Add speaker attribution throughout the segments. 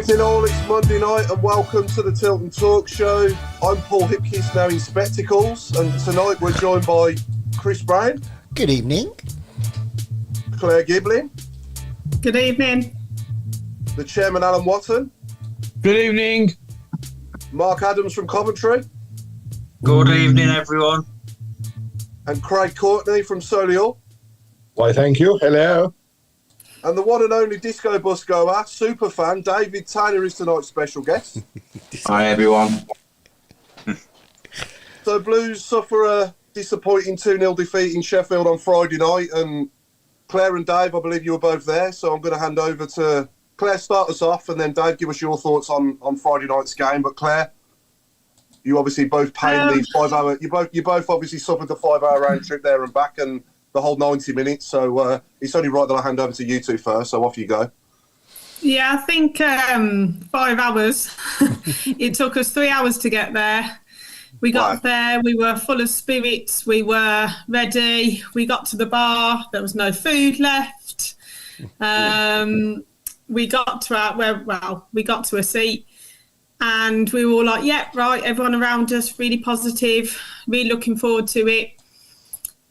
Speaker 1: Evening all, it's Monday night and welcome to the Tilton Talk show. I'm Paul Hipkiss, now in spectacles, and tonight we're joined by Chris Browne.
Speaker 2: Good evening.
Speaker 1: Claire Giblin.
Speaker 3: Good evening.
Speaker 1: The chairman, Alan Watton.
Speaker 4: Good evening.
Speaker 1: Mark Adams from Coventry.
Speaker 5: Good evening, everyone.
Speaker 1: And Craig Courtney from Solihull.
Speaker 4: Why, thank you. Hello.
Speaker 1: And the one and only disco bus goer, superfan, David Taylor is tonight's special guest.
Speaker 5: Hi, everyone.
Speaker 1: So Blues suffer a disappointing 2-0 defeat in Sheffield on Friday night, and Claire and Dave, I believe you were both there, so I'm going to hand over to Claire, start us off, and then Dave, give us your thoughts on Friday night's game. But Claire, you obviously both paid the 5 hour, you both obviously suffered the 5 hour round trip there and back, and the whole 90 minutes, so it's only right that I hand over to you two first, so off you go.
Speaker 3: Yeah, I think 5 hours. It took us 3 hours to get there. We got there, we were full of spirits, we were ready, we got to the bar, there was no food left. We got to a seat and we were all like, yeah, right, everyone around us, really positive, really looking forward to it.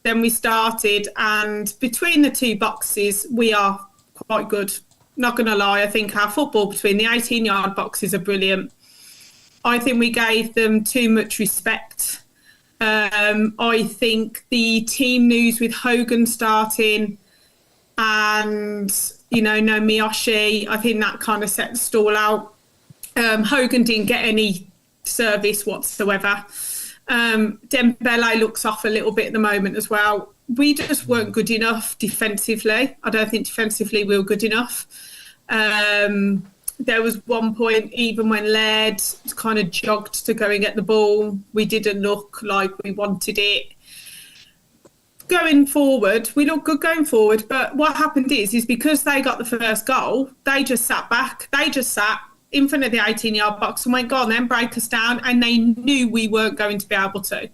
Speaker 3: Then we started, and between the two boxes, we are quite good. Not going to lie, I think our football between the 18-yard boxes are brilliant. I think we gave them too much respect. I think the team news with Hogan starting and, no Miyoshi, I think that kind of set the stall out. Hogan didn't get any service whatsoever. Dembele looks off a little bit at the moment as well. We just weren't good enough defensively. I don't think defensively we were good enough. There was one point, even when Laird kind of jogged to go and get the ball, we didn't look like we wanted it. Going forward, we look good going forward, but what happened is because they got the first goal, they just sat back. They just sat in front of the 18-yard box and went, go on then, break us down, and they knew we weren't going to be able to.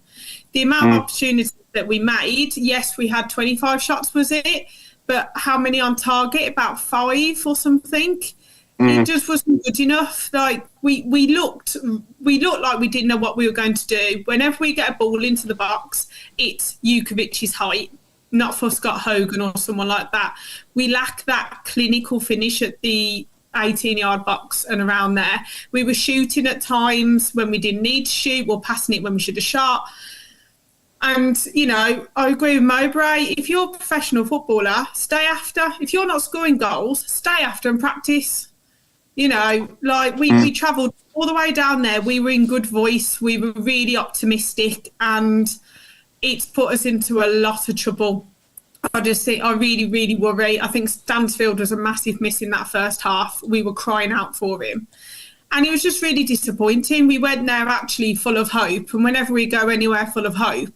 Speaker 3: The amount of opportunities that we made, yes, we had 25 shots, was it? But how many on target? About 5 or something. It just wasn't good enough. Like we looked like we didn't know what we were going to do. Whenever we get a ball into the box, it's Jukovic's height, not for Scott Hogan or someone like that. We lack that clinical finish at the 18-yard box and around there. We were shooting at times when we didn't need to shoot, or passing it when we should have shot. And, I agree with Mowbray. If you're a professional footballer, stay after. If you're not scoring goals, stay after and practice. We travelled all the way down there. We were in good voice. We were really optimistic, and it's put us into a lot of trouble. I just think I really, really worry. I think Stansfield was a massive miss in that first half. We were crying out for him. And it was just really disappointing. We went there actually full of hope. And whenever we go anywhere full of hope,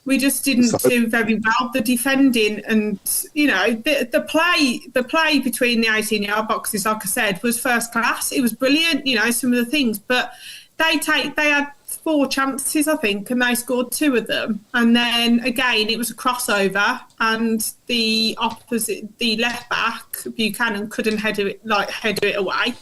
Speaker 3: we just didn't do very well. The defending and, the play between the 18-yard boxes, like I said, was first class. It was brilliant, some of the things. But they had 4 chances, I think, and they scored 2 of them. And then again, it was a crossover, and the left back Buchanan couldn't head it away.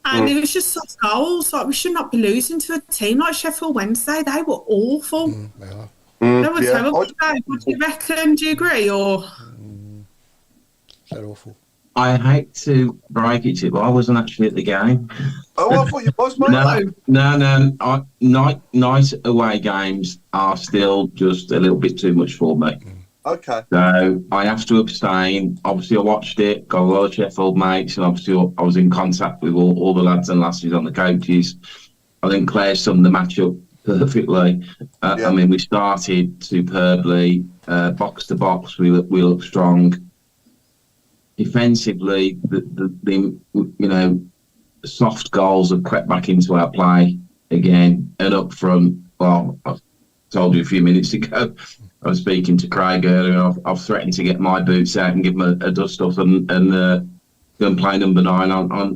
Speaker 3: And it was just such goals. Like, we should not be losing to a team like Sheffield Wednesday. They were awful. They were terrible. What do you reckon? Do you agree? Or
Speaker 2: They're awful.
Speaker 5: I hate to break it to you, but I wasn't actually at the game.
Speaker 1: Oh, I thought you was, mate.
Speaker 5: No. Night away games are still just a little bit too much for me.
Speaker 1: Okay.
Speaker 5: So I have to abstain. Obviously, I watched it, got a lot of Sheffield mates, and obviously I was in contact with all the lads and lasses on the coaches. I think Claire summed the match up perfectly. I mean, we started superbly, box to box. We looked strong. Defensively, the soft goals have crept back into our play again, and up front. Well, I told you a few minutes ago, I was speaking to Craig earlier, and I've threatened to get my boots out and give him a dust off and go and play number 9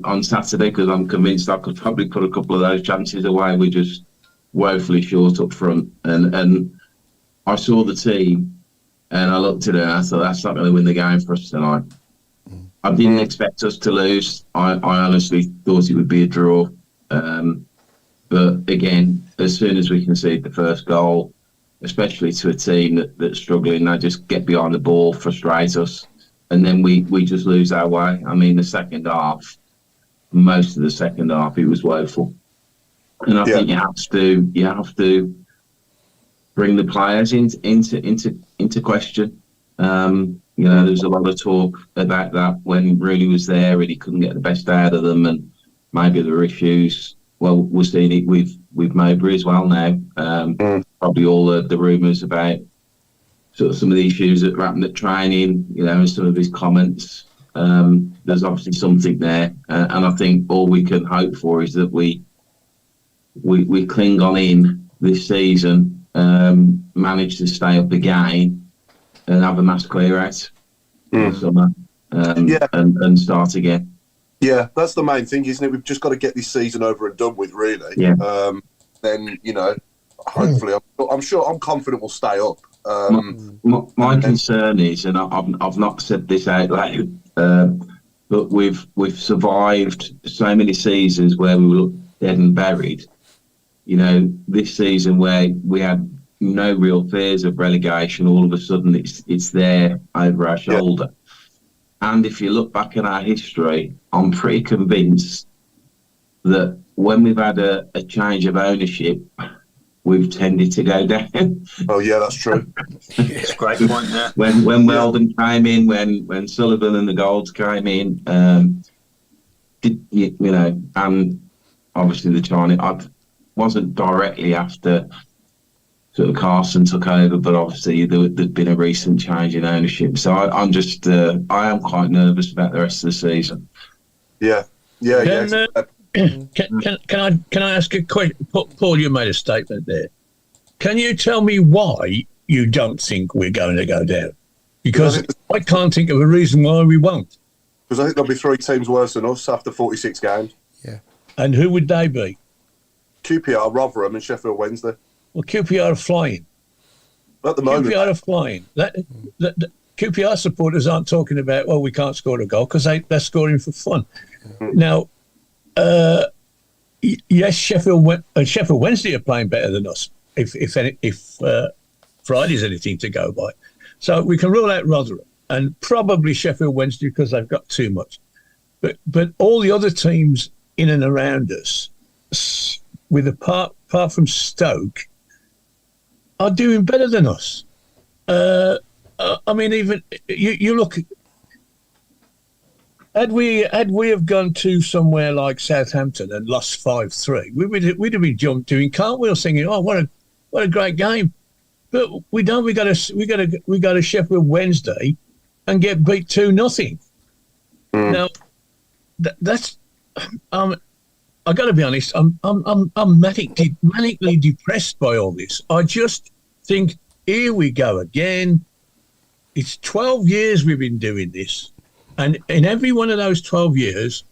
Speaker 5: on Saturday, because I'm convinced I could probably put a couple of those chances away. We're just woefully short up front, and I saw the team and I looked at it and I thought, that's not going to win the game for us tonight. I didn't expect us to lose. I honestly thought it would be a draw. But again, as soon as we concede the first goal, especially to a team that's struggling, they just get behind the ball, frustrate us, and then we just lose our way. I mean, the second half, most of the second half, it was woeful. And I think you have to bring the players into question. There's a lot of talk about that when Rooney was there and he couldn't get the best out of them, and maybe there were issues. Well, we're seeing it with Mowbray as well now. Probably all the rumours about sort of some of the issues that happened at training, and some of his comments. There's obviously something there, and I think all we can hope for is that we cling on in this season, manage to stay up again, and have a mass clear out in the summer, and start again.
Speaker 1: Yeah, that's the main thing, isn't it? We've just got to get this season over and done with, really.
Speaker 5: Yeah.
Speaker 1: Then, hopefully, I'm confident we'll stay up.
Speaker 5: My concern is, and I've not said this out loud, but we've survived so many seasons where we were dead and buried. This season where we had no real fears of relegation, all of a sudden it's there over our shoulder. And if you look back at our history, I'm pretty convinced that when we've had a change of ownership, we've tended to go down.
Speaker 1: Oh yeah, that's true.
Speaker 6: It's a great point there.
Speaker 5: When Weldon came in, when Sullivan and the Golds came in, and obviously the Chinese, I wasn't directly after sort of Carson took over, but obviously there'd been a recent change in ownership. So I am quite nervous about the rest of the season.
Speaker 1: Yeah.
Speaker 6: Can I ask a question? Paul, you made a statement there. Can you tell me why you don't think we're going to go down? Because I can't think of a reason why we won't.
Speaker 1: Because I think there'll be 3 teams worse than us after 46 games.
Speaker 2: Yeah.
Speaker 6: And who would they be?
Speaker 1: QPR, Rotherham and Sheffield Wednesday.
Speaker 6: Well, QPR are flying.
Speaker 1: At the moment.
Speaker 6: QPR are flying. The QPR supporters aren't talking about, we can't score a goal, because they're scoring for fun. Now, yes, Sheffield Wednesday are playing better than us, if Friday's anything to go by. So we can rule out Rotherham and probably Sheffield Wednesday because they've got too much. But all the other teams in and around us, with apart from Stoke, are doing better than us. I mean, even you look. Had we have gone to somewhere like Southampton and lost 5-3, we'd have been doing cartwheels, singing, "Oh, what a great game!" But we don't. We got a Sheffield Wednesday and get beat 2-0. Now, that's. I got to be honest. I'm manically depressed by all this. I just think, here we go again. It's 12 years we've been doing this, and in every one of those 12 years,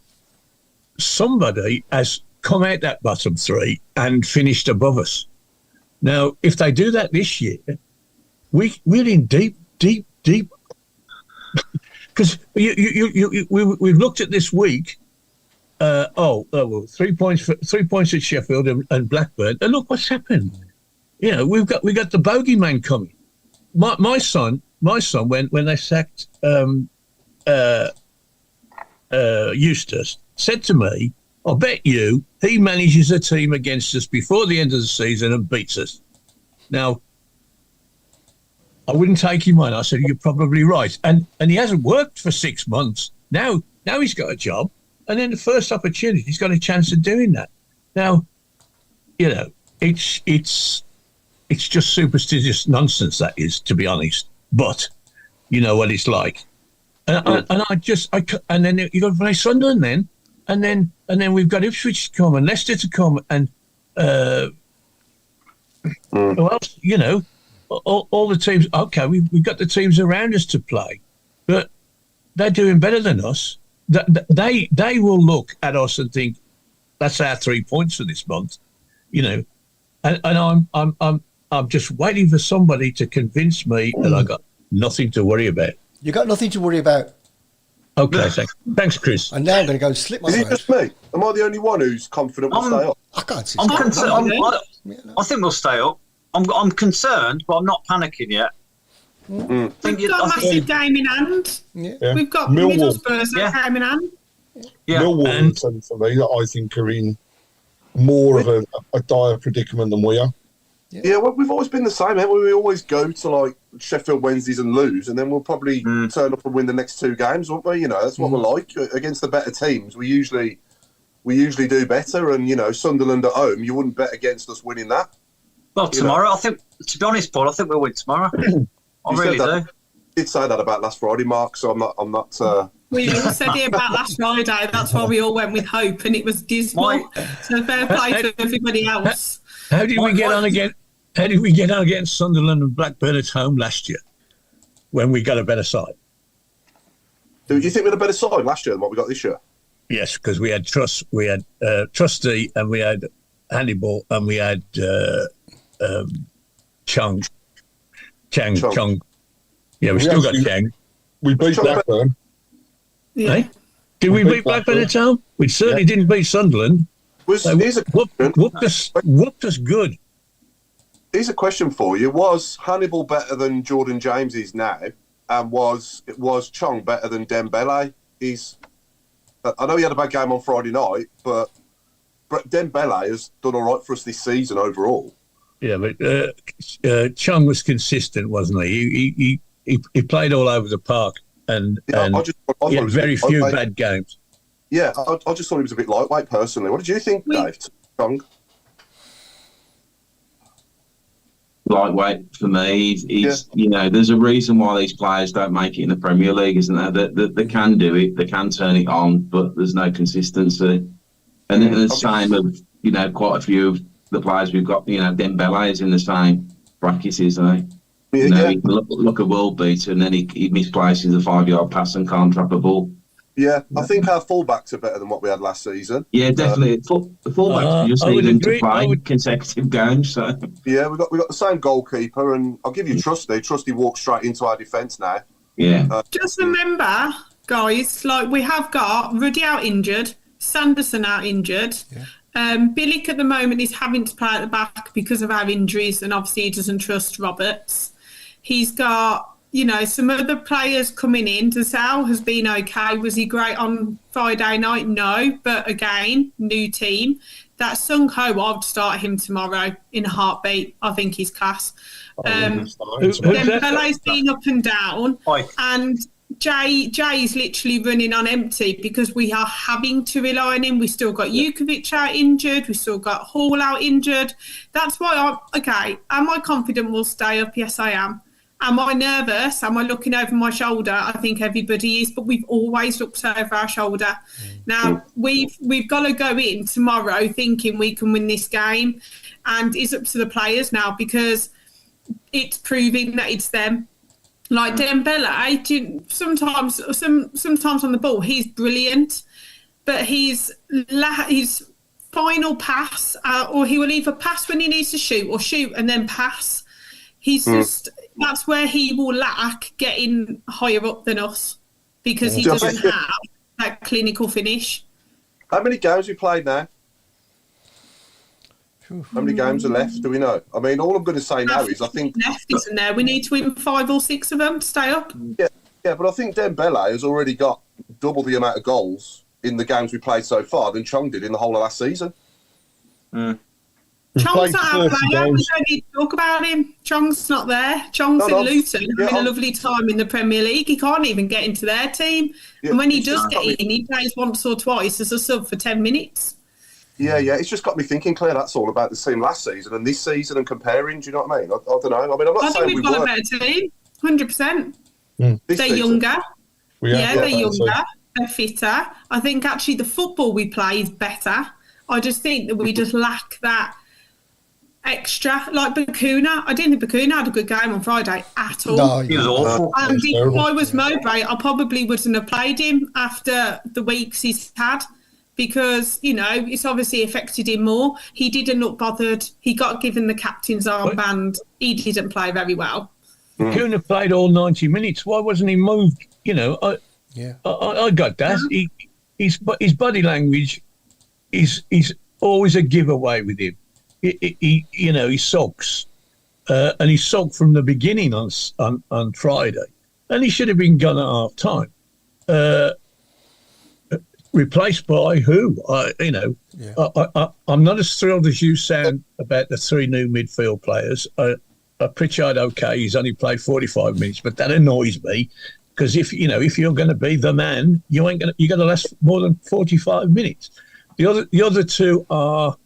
Speaker 6: somebody has come out that bottom 3 and finished above us. Now, if they do that this year, we're in deep. Because we've looked at this week. 3 points at Sheffield and Blackburn, and look what's happened. We've got the bogeyman coming. My son, when they sacked Eustace, said to me, "I bet you he manages a team against us before the end of the season and beats us." Now, I wouldn't take him on. I said, "You're probably right," and he hasn't worked for 6 months. Now he's got a job. And then the first opportunity, he's got a chance of doing that. Now, it's just superstitious nonsense, that is, to be honest. But you know what it's like. And then you got to play Sunderland then, and then we've got Ipswich to come and Leicester to come and who else? All the teams. Okay, we've got the teams around us to play, but they're doing better than us. They will look at us and think, that's our 3 points for this month, and I'm just waiting for somebody to convince me that I got nothing to worry about.
Speaker 2: You got nothing to worry about.
Speaker 6: Okay, thanks, Chris.
Speaker 2: And now I'm going to go and slip my
Speaker 1: Is it
Speaker 2: throat.
Speaker 1: just me? Am I the only one who's confident we'll stay up?
Speaker 2: I can't see.
Speaker 7: I'm
Speaker 2: it.
Speaker 7: concerned.
Speaker 2: Yeah, no.
Speaker 7: I think we'll stay up. I'm concerned, but I'm not panicking yet.
Speaker 3: We've got a massive game in hand.
Speaker 2: Yeah.
Speaker 3: We've got
Speaker 4: Millwall.
Speaker 3: Middlesbrough's game in hand.
Speaker 7: Yeah.
Speaker 4: Millwall
Speaker 6: And-
Speaker 4: and some for me that I think are in more of a dire predicament than we are.
Speaker 1: Yeah, well, we've always been the same, haven't we? We always go to like Sheffield Wednesdays and lose, and then we'll probably turn up and win the next 2 games, won't we? You know, that's what we're like against the better teams. We usually do better, and you know, Sunderland at home, you wouldn't bet against us winning that.
Speaker 7: Well, tomorrow, I think. To be honest, Paul, I think we'll win tomorrow. I really do.
Speaker 1: You did say that about last Friday, Mark. So I'm not.
Speaker 3: We all said it about last Friday. That's why we all went with hope, and it was dismal. So fair play to everybody else.
Speaker 6: How did we get on against Sunderland and Blackburn at home last year when we got a better side?
Speaker 1: Do you think we had a better side last year than what we got this year?
Speaker 6: Yes, because we had Trusty, and we had Hannibal, and we had Chang. Yeah, we still got Chang.
Speaker 4: We beat Blackburn.
Speaker 3: Yeah.
Speaker 6: Eh? Did we beat Blackburn at home? We certainly didn't beat Sunderland.
Speaker 1: Here's a
Speaker 6: Whooped us good.
Speaker 1: Here's a question for you: was Hannibal better than Jordan James is now, and was Chong better than Dembele? I know he had a bad game on Friday night, but Dembele has done all right for us this season overall.
Speaker 6: Yeah, but Chung was consistent, wasn't he? He played all over the park, and he had very few bad games.
Speaker 1: Yeah, I just thought he was a bit lightweight personally. What did you think, Dave? Chong?
Speaker 5: Lightweight for me. He's you know, there's a reason why these players don't make it in the Premier League, isn't there? They can do it, they can turn it on, but there's no consistency. And the same of, you know, quite a few of the players we've got. You know, Dembele is in the same brackets, isn't he?
Speaker 1: Yeah,
Speaker 5: you know, he can look a world beater, and then he misplaces a 5-yard pass and can't trap a ball.
Speaker 1: Yeah, I think our fullbacks are better than what we had last season.
Speaker 5: Yeah, definitely. The fullbacks just need them to play consecutive games. So
Speaker 1: yeah, we got the same goalkeeper, and I'll give you Trusty. Trusty walks straight into our defence now.
Speaker 5: Yeah.
Speaker 3: Just remember, guys, like we have got Ruddy out injured, Sanderson out injured. Billick at the moment is having to play at the back because of our injuries, and obviously he doesn't trust Roberts. He's got, you know, some other players coming in. Desau has been okay. Was he great on Friday night? No. But again, new team. That Sung Ho, I would start him tomorrow in a heartbeat. I think he's class. Dembele's been up and down. And Jay's literally running on empty because we are having to rely on him. We still got Jukovic out injured. We still got Hall out injured. That's why am I confident we'll stay up? Yes, I am. Am I nervous? Am I looking over my shoulder? I think everybody is, but we've always looked over our shoulder. Now, we've got to go in tomorrow thinking we can win this game, and it's up to the players now because it's proving that it's them. Like Dembele, sometimes on the ball, he's brilliant, but his final pass, or he will either pass when he needs to shoot or shoot and then pass. He's just, that's where he will lack getting higher up than us because he doesn't have that clinical finish.
Speaker 1: How many games we played now? How many games are left? Do we know? I mean, all I'm going to say now is I think
Speaker 3: left, isn't there? We need to win 5 or 6 of them to stay up.
Speaker 1: Yeah, but I think Dembele has already got double the amount of goals in the games we played so far than Chong did in the whole of last season.
Speaker 3: Chong's not our player. We don't need to talk about him. Chong's not there. Chong's in Luton having a lovely time in the Premier League. He can't even get into their team. And when he does get in, he plays once or twice as a sub for 10 minutes.
Speaker 1: Yeah, it's just got me thinking, Claire, that's all about the team last season and this season and comparing, do you know what I mean? I don't know. I mean, I'm not saying
Speaker 3: we've got a better team, 100%. They're younger. They're younger. They're fitter. I think actually the football we play is better. I just think that we just lack that extra. Like Bakuna, I didn't think Bakuna had a good game on Friday at all.
Speaker 2: No,
Speaker 7: he was awful.
Speaker 3: And if I was Mowbray, I probably wouldn't have played him after the weeks he's had. Because, you know, it's obviously affected him more. He didn't look bothered. He got given the captain's armband. He didn't play very well.
Speaker 6: Kuna played all 90 minutes. Why wasn't he moved? You know,
Speaker 2: Yeah.
Speaker 6: I got that. His body language is always a giveaway with him. He sulks, and he sulked from the beginning on Friday, and he should have been gone at half time. Replaced by who? I'm not as thrilled as you sound about the three new midfield players. Pritchard, okay, he's only played 45 minutes, but that annoys me because if you're going to be the man, you got to last more than 45 minutes. The other two are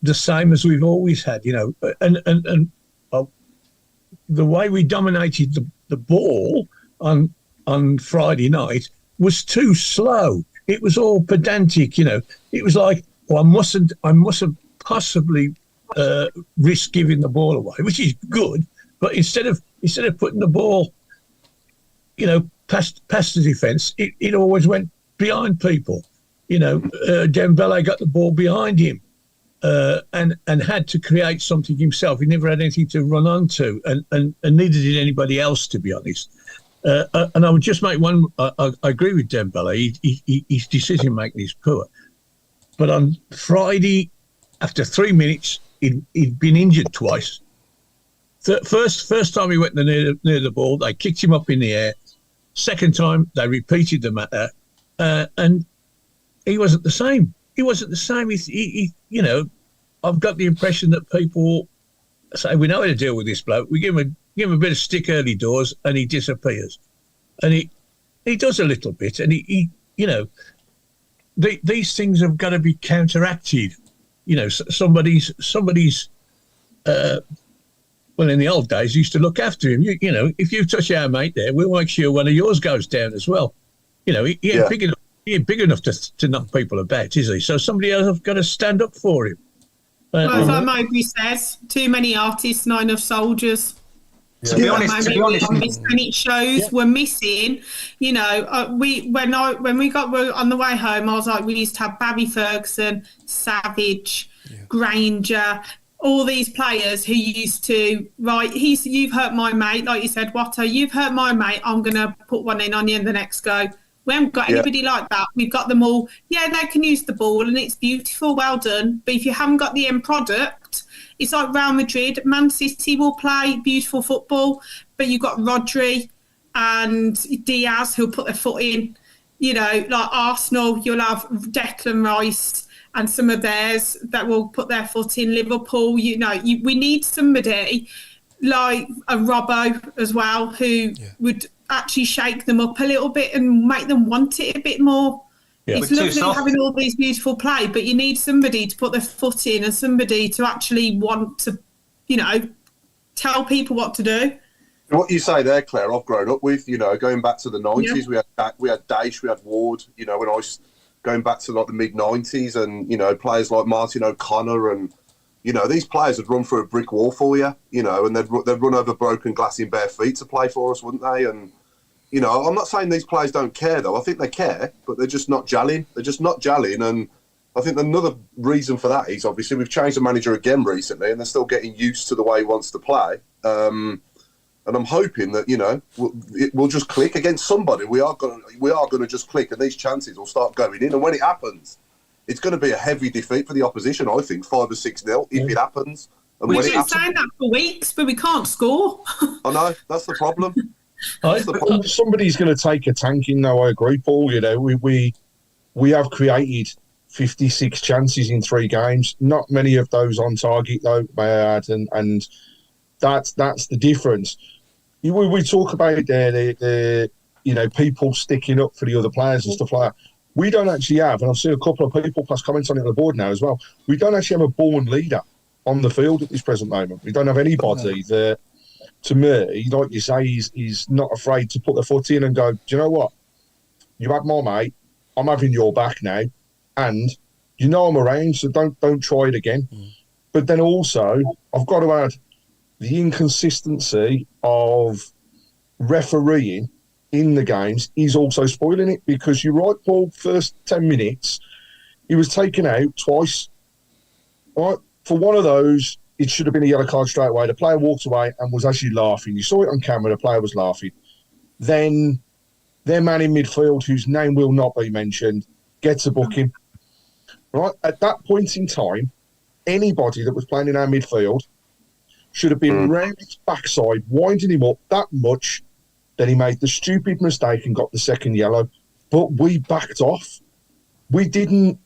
Speaker 6: the same as we've always had, and the way we dominated the ball on Friday night was too slow. It was all pedantic, It was like, I mustn't possibly risk giving the ball away, which is good. But instead of putting the ball, past the defence, it always went behind people. Dembele got the ball behind him and had to create something himself. He never had anything to run onto, and neither did anybody else, to be honest. And I would just make one. I agree with Dembele. His decision making is poor. But on Friday, after 3 minutes, he'd been injured twice. First time he went near the ball, they kicked him up in the air. Second time, they repeated the matter, and he wasn't the same. He wasn't the same. I've got the impression that people say we know how to deal with this bloke. We give him a bit of stick early doors, and he disappears. And he does a little bit, and these things have got to be counteracted. Somebody's. Well, in the old days, used to look after him. If you touch our mate there, we'll make sure one of yours goes down as well. He ain't big enough. He ain't big enough to knock people about, is he? So somebody else has got to stand up for him.
Speaker 3: Well, it's like Mowbray says, too many artists, not enough soldiers.
Speaker 7: To be honest,
Speaker 3: and it shows we're missing. When we got on the way home, I was like, we used to have Barry Ferguson, Savage, Granger, all these players who used to you've hurt my mate, like you said, Watto, you've hurt my mate. I'm gonna put one in on you, and the next go. We haven't got anybody like that. We've got them all. Yeah, they can use the ball, and it's beautiful, well done. But if you haven't got the end product, it's like Real Madrid. Man City will play beautiful football, but you've got Rodri and Diaz who'll put their foot in. Like Arsenal, you'll have Declan Rice and some of theirs that will put their foot in. Liverpool, we need somebody like a Robbo as well who would actually shake them up a little bit and make them want it a bit more. It's lovely having all these beautiful play, but you need somebody to put their foot in and somebody to actually want to, tell people what to do.
Speaker 1: What you say there, Claire, I've grown up with, going back to the 90s, we had Daesh, we had Ward, when I was going back to like the mid-90s and, players like Martin O'Connor and, these players would run through a brick wall for you, and they'd run over broken glass in bare feet to play for us, wouldn't they? And, I'm not saying these players don't care, though. I think they care, but they're just not gelling. And I think another reason for that is, obviously, we've changed the manager again recently, and they're still getting used to the way he wants to play. And I'm hoping that, we'll just click against somebody. We are going to just click, and these chances will start going in. And when it happens, it's going to be a heavy defeat for the opposition, I think, 5 or 6-0, if it happens. And
Speaker 3: we've been saying that for weeks, but we can't score.
Speaker 1: I know, that's the problem.
Speaker 4: Somebody's going to take a tanking, though. I agree, Paul. We have created 56 chances in 3 games. Not many of those on target, though, may I add, and that's the difference. We talk about the people sticking up for the other players and stuff like that. We don't actually have, and I've seen a couple of people plus comments on it on the board now as well. We don't actually have a born leader on the field at this present moment. We don't have anybody that, to me, like you say, he's not afraid to put their foot in and go, do you know what? You had my mate. I'm having your back now. And I'm around, so don't try it again. But then also, I've got to add the inconsistency of refereeing in the games is also spoiling it, because you're right, Paul, first 10 minutes, he was taken out twice. Right? For one of those, it should have been a yellow card straight away. The player walked away and was actually laughing. You saw it on camera, the player was laughing. Then their man in midfield, whose name will not be mentioned, gets a booking. Right? At that point in time, anybody that was playing in our midfield should have been round his backside, winding him up that much that he made the stupid mistake and got the second yellow. But we backed off. We didn't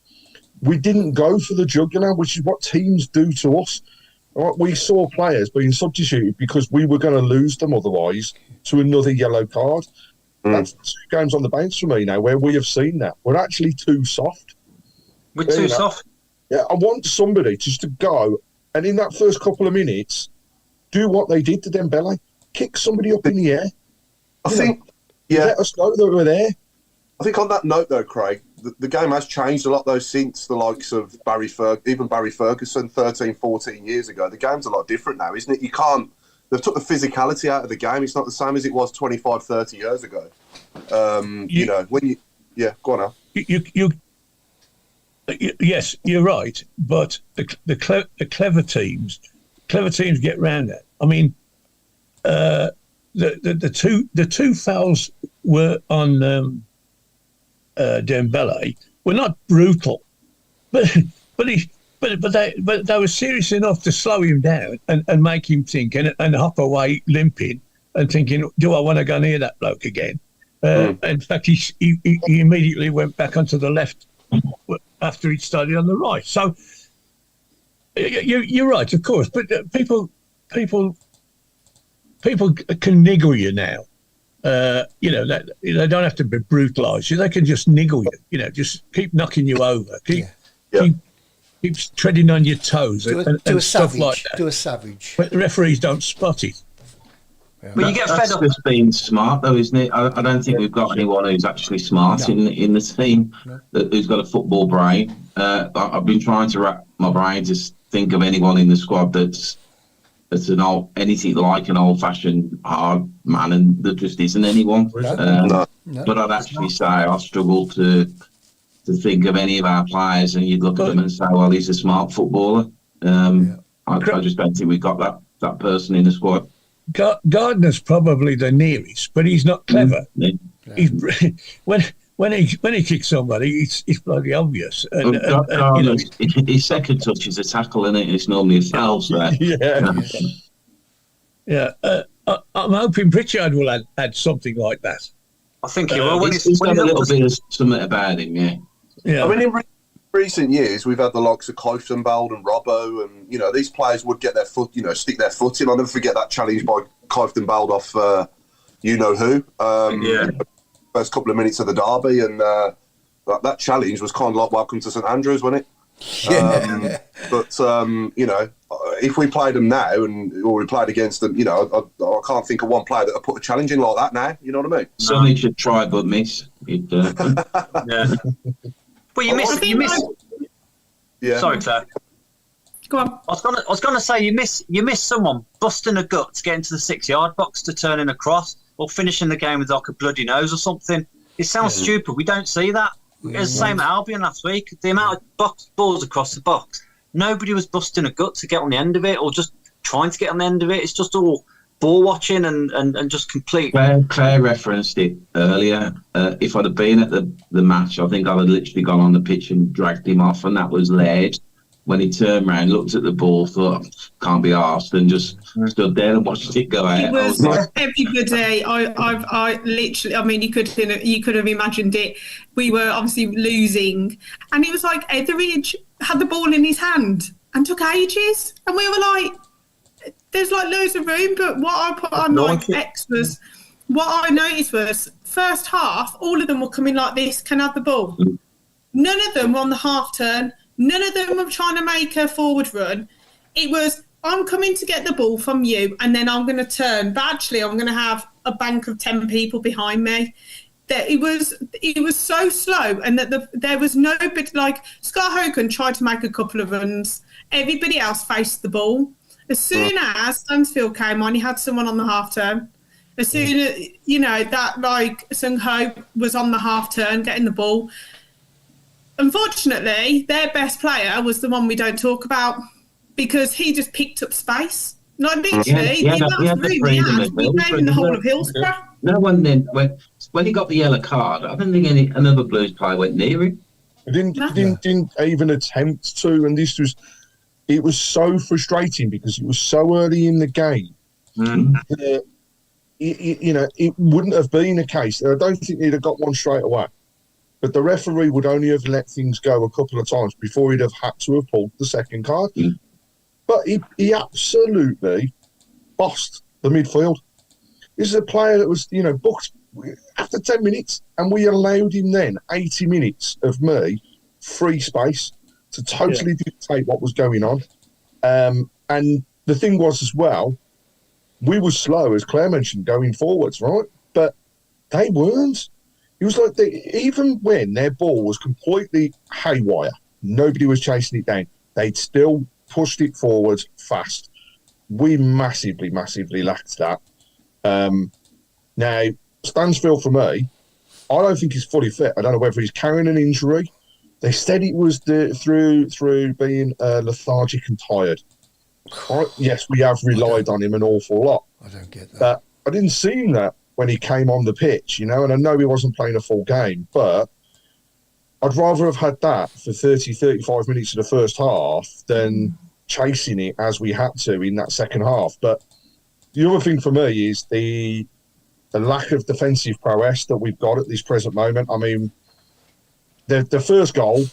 Speaker 4: go for the jugular, which is what teams do to us. Right? We saw players being substituted because we were going to lose them otherwise to another yellow card. That's 2 games on the bounce for me now where we have seen that. We're actually too soft.
Speaker 7: We're too soft.
Speaker 4: Yeah, I want somebody just to go and in that first couple of minutes do what they did to Dembele. Kick somebody up in the air. Let us know that we're there.
Speaker 1: I think on that note, though, Craig, the game has changed a lot, though, since the likes of Barry Ferguson 13, 14 years ago. The game's a lot different now, isn't it? They've took the physicality out of the game. It's not the same as it was 25, 30 years ago. Yeah, go on now.
Speaker 6: Yes, you're right, but the clever teams get round that. I mean, the two fouls were on Dembele were not brutal, but they were serious enough to slow him down and make him think and hop away limping and thinking, do I want to go near that bloke again? In fact, he immediately went back onto the left after he'd started on the right. So you're right, of course, but people can niggle you now. That they don't have to be brutalised. They can just niggle you. Just keep knocking you over. Keep treading on your toes and stuff like that.
Speaker 2: Do a savage.
Speaker 6: But the referees don't spot it.
Speaker 7: Yeah. But you get fed up.
Speaker 5: Just being smart, though, isn't it? I don't think we've got anyone who's actually smart in the team who's got a football brain. I've been trying to wrap my brain to think of anyone in the squad that's anything like an old-fashioned hard man, and there just isn't anyone.
Speaker 2: No.
Speaker 5: But I'd actually say I struggle to think of any of our players, and you'd look at them and say, well, he's a smart footballer. I just don't think we've got that person in the squad.
Speaker 6: Gardner's probably the nearest, but he's not clever. He's, when he kicks somebody, it's bloody obvious.
Speaker 5: His second touch is a tackle, and it's normally a foul. So.
Speaker 6: I'm hoping Pritchard will add something like that.
Speaker 7: I think he will.
Speaker 5: He's got a little bit of something about him,
Speaker 1: I mean, in recent years, we've had the likes of Cliftonbald and Robbo, and these players would get their foot, stick their foot in. I'll never forget that challenge by Cliftonbald off, who. First couple of minutes of the derby, and that challenge was kind of like Welcome to St Andrews, wasn't it? If we played them now, or we played against them, I can't think of one player that would put a challenge in like that now. You know what I mean?
Speaker 5: Somebody should try but miss.
Speaker 7: Well, you miss.
Speaker 1: Yeah.
Speaker 7: Sorry, Claire.
Speaker 3: Go on.
Speaker 7: I was gonna say you miss someone busting a gut to get into the 6-yard box to turn in a cross or finishing the game with like a bloody nose or something. It sounds stupid. We don't see that. It was the same at Albion last week. The amount of balls across the box, nobody was busting a gut to get on the end of it or just trying to get on the end of it. It's just all ball watching and just complete.
Speaker 5: Claire referenced it earlier. If I'd have been at the match, I think I'd have literally gone on the pitch and dragged him off, and that was Laird. When he turned around, looked at the ball, thought, can't be arsed, and just stood there and watched it go out.
Speaker 3: It was everybody. I literally, I mean, you could have imagined it. We were obviously losing, and it was like Etheridge had the ball in his hand and took ages, and we were like, there's like loads of room, but what I put on X was, what I noticed was, first half, all of them were coming like this, can have the ball. None of them were on the half turn. None of them were trying to make a forward run. It was, I'm coming to get the ball from you, and then I'm going to turn. But actually, I'm going to have a bank of 10 people behind me. That it was so slow, and that there was no bit like Scott Hogan tried to make a couple of runs. Everybody else faced the ball. As soon as Stansfield came on, he had someone on the half turn. As soon as that like Sung Ho was on the half turn getting the ball. Unfortunately, their best player was the one we don't talk about because he just picked up space. Like literally, the amount of room he had, we gave him the whole of Hillsborough.
Speaker 5: no one then when he got the yellow card, I don't think another Blues player went near him.
Speaker 4: He didn't even attempt to, and it was so frustrating because it was so early in the game that it wouldn't have been a case. I don't think he'd have got one straight away, but the referee would only have let things go a couple of times before he'd have had to have pulled the second card. But he absolutely bossed the midfield. This is a player that was, booked after 10 minutes, and we allowed him then 80 minutes of free space to totally dictate what was going on. And the thing was as well, we were slow, as Claire mentioned, going forwards, right? But they weren't. It was like even when their ball was completely haywire, nobody was chasing it down, they'd still pushed it forwards fast. We massively, massively lacked that. Now, Stansfield, for me, I don't think he's fully fit. I don't know whether he's carrying an injury. They said it was through being lethargic and tired. Yes, we have relied on him an awful lot.
Speaker 2: I don't get that.
Speaker 4: But I didn't see that when he came on the pitch, and I know he wasn't playing a full game, but I'd rather have had that for 30, 35 minutes of the first half than chasing it as we had to in that second half. But the other thing for me is the lack of defensive prowess that we've got at this present moment. I mean, the first goal,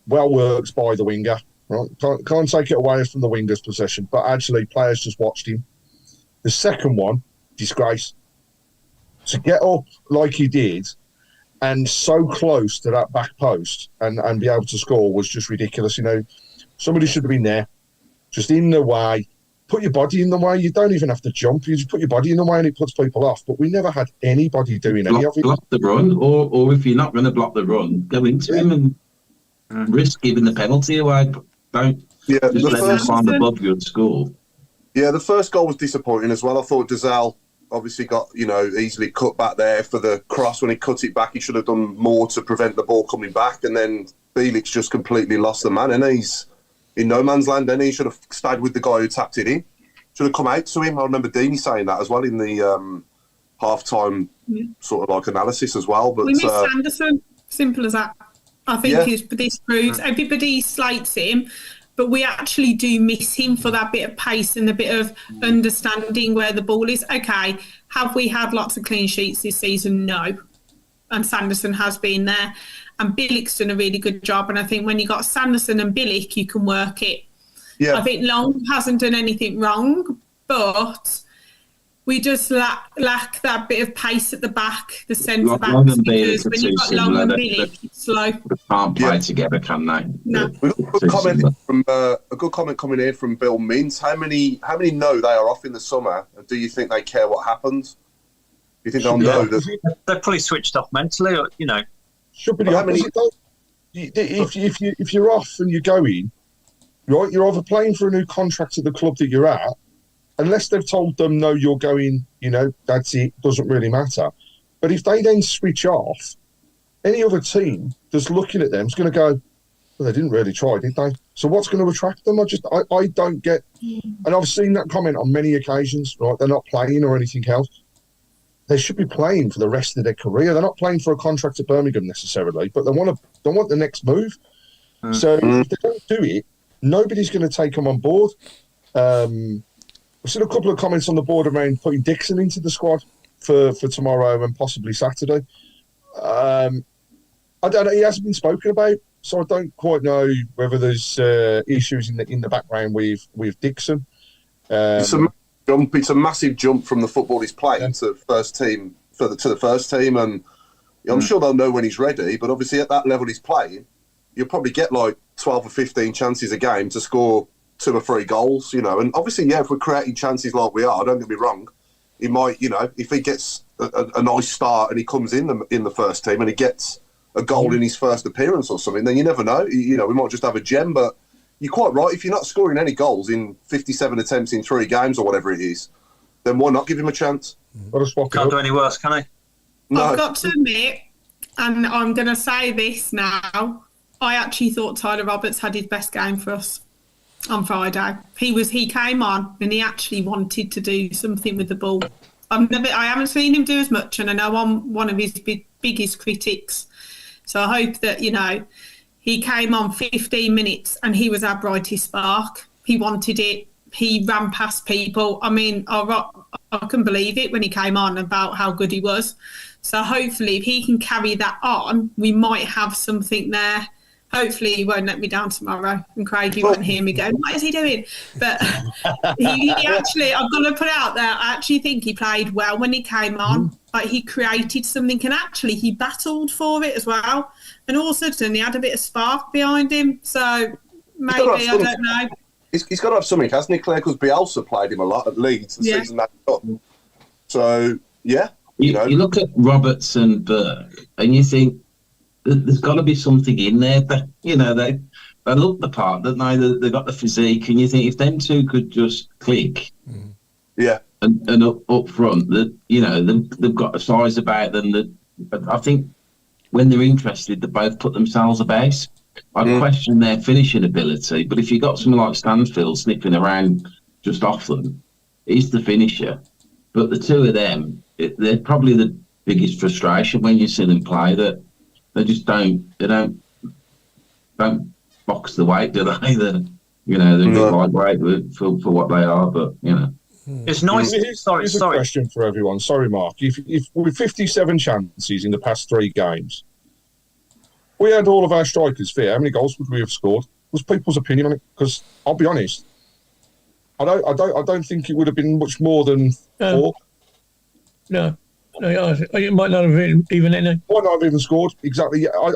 Speaker 4: well worked by the winger. Right? Can't take it away from the winger's possession, but actually players just watched him. The second one, disgrace. To get up like he did and so close to that back post and be able to score was just ridiculous. Somebody should have been there, just in the way. Put your body in the way. You don't even have to jump. You just put your body in the way and it puts people off. But we never had anybody doing any of it.
Speaker 5: Block the run, or if you're not going to block the run, go into him and risk giving the penalty away. Don't just let them climb above you at school.
Speaker 1: Yeah, the first goal was disappointing as well. I thought Dazal obviously got, easily cut back there for the cross. When he cut it back, he should have done more to prevent the ball coming back. And then Bielik just completely lost the man. And he's in no man's land, and he should have stayed with the guy who tapped it in. Should have come out to him. I remember Deeney saying that as well in the half-time sort of like analysis as well. But
Speaker 3: we miss Anderson. Simple as that. I think this proves everybody slates him, but we actually do miss him for that bit of pace and the bit of understanding where the ball is. Okay, have we had lots of clean sheets this season? No. And Sanderson has been there. And Billick's done a really good job. And I think when you got Sanderson and Billick, you can work it. Yeah. I think Long hasn't done anything wrong, but we just lack that bit of pace at the back, the centre backs, because when you've got Long and Billick, it's slow.
Speaker 5: They can't play together, can they?
Speaker 1: No. We've got a good comment coming in from Bill Mintz. How many know they are off in the summer, and do you think they care what happens? Do you think they'll know that
Speaker 7: they're probably switched off mentally, or,
Speaker 4: Should be the opposite, though. If you're off and you're going, right, you're either playing for a new contract at the club that you're at, unless they've told them, no, you're going, that's it, doesn't really matter. But if they then switch off, any other team that's looking at them is going to go, well, they didn't really try, did they? So what's going to attract them? I don't get, and I've seen that comment on many occasions, right? They're not playing or anything else. They should be playing for the rest of their career. They're not playing for a contract at Birmingham necessarily, but they want the next move. So if they don't do it, nobody's going to take them on board. I've seen a couple of comments on the board around putting Dixon into the squad for tomorrow and possibly Saturday. I don't know. He hasn't been spoken about, so I don't quite know whether there's issues in the background with Dixon.
Speaker 1: It's a massive jump from the football he's playing to the first team, to the first team, and I'm sure they'll know when he's ready. But obviously, at that level he's playing, you'll probably get like 12 or 15 chances a game to score 2 or 3 goals, And obviously, if we're creating chances like we are, don't get me wrong, he might, if he gets a nice start and he comes in the first team and he gets a goal in his first appearance or something, then you never know. We might just have a gem, but. You're quite right. If you're not scoring any goals in 57 attempts in 3 games or whatever it is, then why not give him a chance?
Speaker 7: Can't do any worse, can I?
Speaker 3: No. I've got to admit, and I'm going to say this now, I actually thought Tyler Roberts had his best game for us on Friday. He came on and he actually wanted to do something with the ball. I haven't seen him do as much, and I know I'm one of his biggest critics. So I hope that, he came on 15 minutes and he was our brightest spark. He wanted it. He ran past people. I mean, I couldn't believe it when he came on about how good he was. So hopefully if he can carry that on, we might have something there. Hopefully he won't let me down tomorrow and Craigie won't hear me going, what is he doing? But he actually, I've got to put it out there, I actually think he played well when he came on. Like, he created something, and actually he battled for it as well. And all of a sudden he had a bit of spark behind him. So maybe, I don't know.
Speaker 1: He's got to have something, hasn't he, Claire? Because Bielsa played him a lot at Leeds the season that up. So, yeah.
Speaker 5: You look at Roberts and Burke and you think, there's got to be something in there. But they look the part, don't they? They've got the physique, and you think if them two could just click, and up front, that they've got a size about them that I think when they're interested, they both put themselves about. I question their finishing ability, but if you've got someone like Stansfield sniffing around just off them, he's the finisher. But the two of them, they're probably the biggest frustration when you see them play, that they just don't box the weight, do they? They're a bit lightweight for what they are, but
Speaker 7: It's nice.
Speaker 4: Here's a question for everyone. Sorry, Mark. If with 57 chances in the past 3 games, we had all of our strikers fair, how many goals would we have scored? Was people's opinion on it? Because I'll be honest, I don't think it would have been much more than 4.
Speaker 6: No, you might not have even any.
Speaker 4: Might not have even scored, exactly. I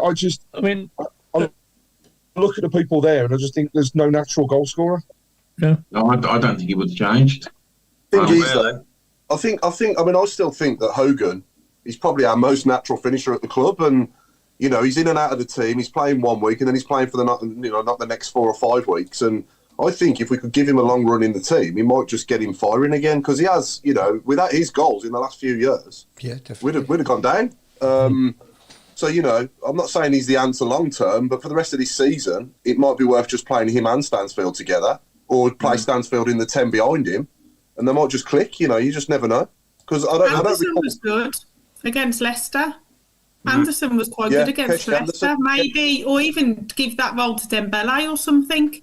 Speaker 4: look at the people there and I just think there's no natural goal scorer.
Speaker 6: No,
Speaker 5: I don't think it would have changed.
Speaker 1: I still think that Hogan is probably our most natural finisher at the club, and he's in and out of the team. He's playing 1 week and then he's playing for not the next 4 or 5 weeks. And I think if we could give him a long run in the team, he might just get him firing again, because he has, without his goals in the last few years, we'd have gone down. So, I'm not saying he's the answer long term, but for the rest of this season, it might be worth just playing him and Stansfield together, or play Stansfield in the 10 behind him, and they might just click. You just never know. Because
Speaker 3: Anderson was good against Leicester. Anderson was quite good against Leicester, maybe, or even give that role to Dembele or something.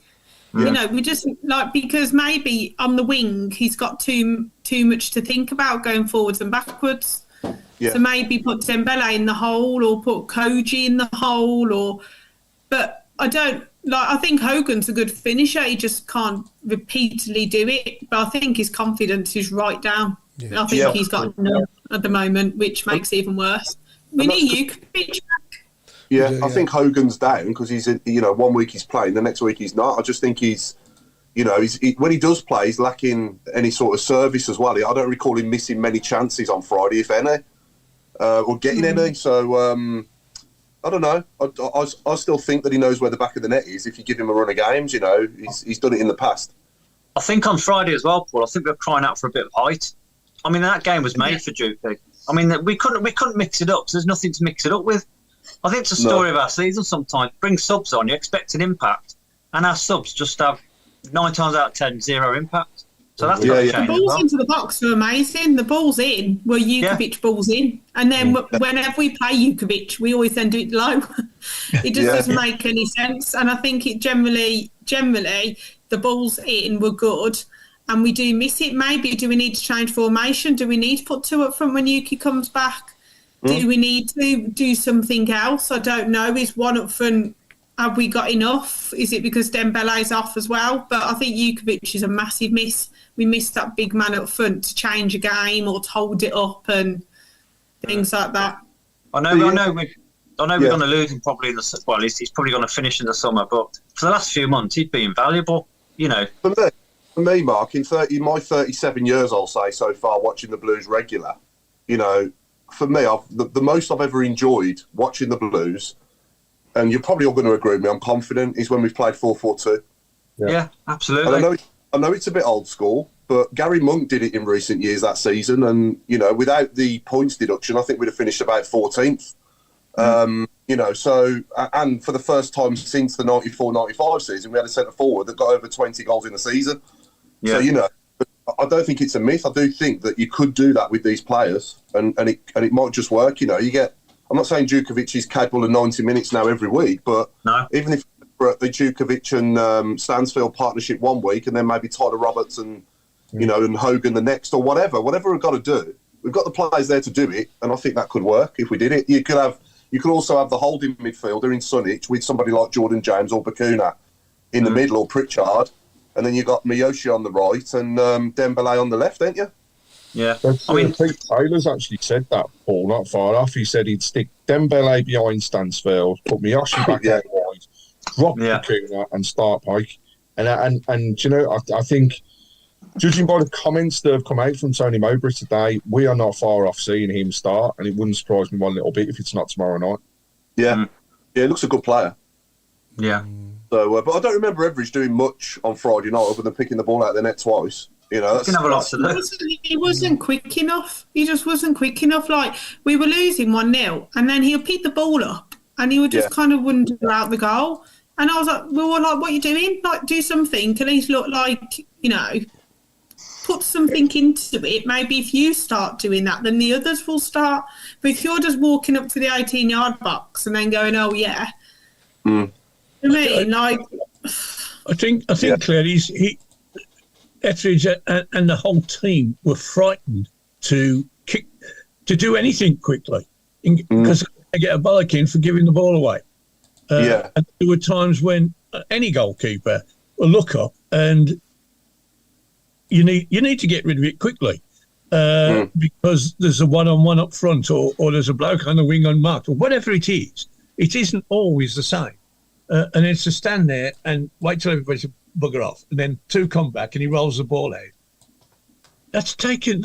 Speaker 3: Yeah. We just because maybe on the wing he's got too much to think about going forwards and backwards. Yeah. So maybe put Dembele in the hole or put Koji in the hole, but I don't I think Hogan's a good finisher. He just can't repeatedly do it. But I think his confidence is right down. Yeah. I think he's got none at the moment, which makes it even worse. We need Jukovic back.
Speaker 1: Yeah, I think Hogan's down because he's 1 week he's playing, the next week he's not. I just think he's when he does play, he's lacking any sort of service as well. I don't recall him missing many chances on Friday, if any, or getting any. So I don't know. I still think that he knows where the back of the net is. If you give him a run of games, he's done it in the past.
Speaker 7: I think on Friday as well, Paul. I think we're crying out for a bit of height. I mean, that game was made for Juke. I mean, we couldn't mix it up. So there's nothing to mix it up with. I think it's a story of our season sometimes. Bring subs on, you expect an impact, and our subs just have 9 times out of 10 zero impact. So that's got to change.
Speaker 3: The balls into the box are amazing. The balls in were Jukovic balls in, and then whenever we play Jukovic, we always then do it low. It just doesn't make any sense. And I think it generally the balls in were good. And we do miss it. Maybe do we need to change formation? Do we need to put 2 up front when Yuki comes back? Do we need to do something else? I don't know. Is 1 up front, have we got enough? Is it because Dembele's off as well? But I think Jukovic is a massive miss. We missed that big man up front to change a game or to hold it up and things like that.
Speaker 7: I know we're going to lose him probably at least he's probably going to finish in the summer. But for the last few months, he'd be invaluable.
Speaker 1: For me, Mark, in my 37 years, I'll say so far, watching the Blues regular, for me, the most I've ever enjoyed watching the Blues, and you're probably all going to agree with me, I'm confident, is when we've played 4-4-2.
Speaker 7: Yeah, absolutely.
Speaker 1: And I know it's a bit old school, but Gary Monk did it in recent years that season, and, without the points deduction, I think we'd have finished about 14th. So, and for the first time since the 94-95 season, we had a centre forward that got over 20 goals in the season. Yeah. So, I don't think it's a myth. I do think that you could do that with these players, and it might just work. You know, you get. I'm not saying Djukovic is capable of 90 minutes now every week, but even if we're at the Djukovic and Stansfield partnership one week, and then maybe Tyler Roberts and and Hogan the next, or whatever we've got to do, we've got the players there to do it, and I think that could work if we did it. You could also have the holding midfielder in Sunic with somebody like Jordan James or Bakuna in the middle, or Pritchard, and then you got Miyoshi on the right and Dembele on the left, ain't you?
Speaker 7: Yeah,
Speaker 4: I mean, Pete Taylor's actually said that, Paul, not far off. He said he'd stick Dembele behind Stansfield, put Miyoshi back out wide, drop Bakuna and start Pike. And I think, judging by the comments that have come out from Tony Mowbray today, we are not far off seeing him start, and it wouldn't surprise me one little bit if it's not tomorrow night.
Speaker 1: Yeah, he looks a good player.
Speaker 7: Yeah.
Speaker 1: So, but I don't remember Everidge doing much on Friday night other than picking the ball out of the net twice. You know,
Speaker 7: can have a lot to do.
Speaker 3: He wasn't quick enough. He just wasn't quick enough. Like, we were losing 1-0, and then he'll pick the ball up, and he would just kind of wander out the goal. And I was like, well, like, what are you doing? Like, do something. At least look like, put something into it. Maybe if you start doing that, then the others will start. But if you're just walking up to the 18-yard box and then going, oh, yeah. I mean, like...
Speaker 6: I think Claire, Etheridge and the whole team were frightened to do anything quickly because they get a bollocking for giving the ball away. And there were times when any goalkeeper will look up and you need to get rid of it quickly because there's a one-on-one up front or there's a bloke on the wing unmarked or whatever it is. It isn't always the same. And it's to stand there and wait till everybody's bugger off, and then two come back and he rolls the ball out. That's taken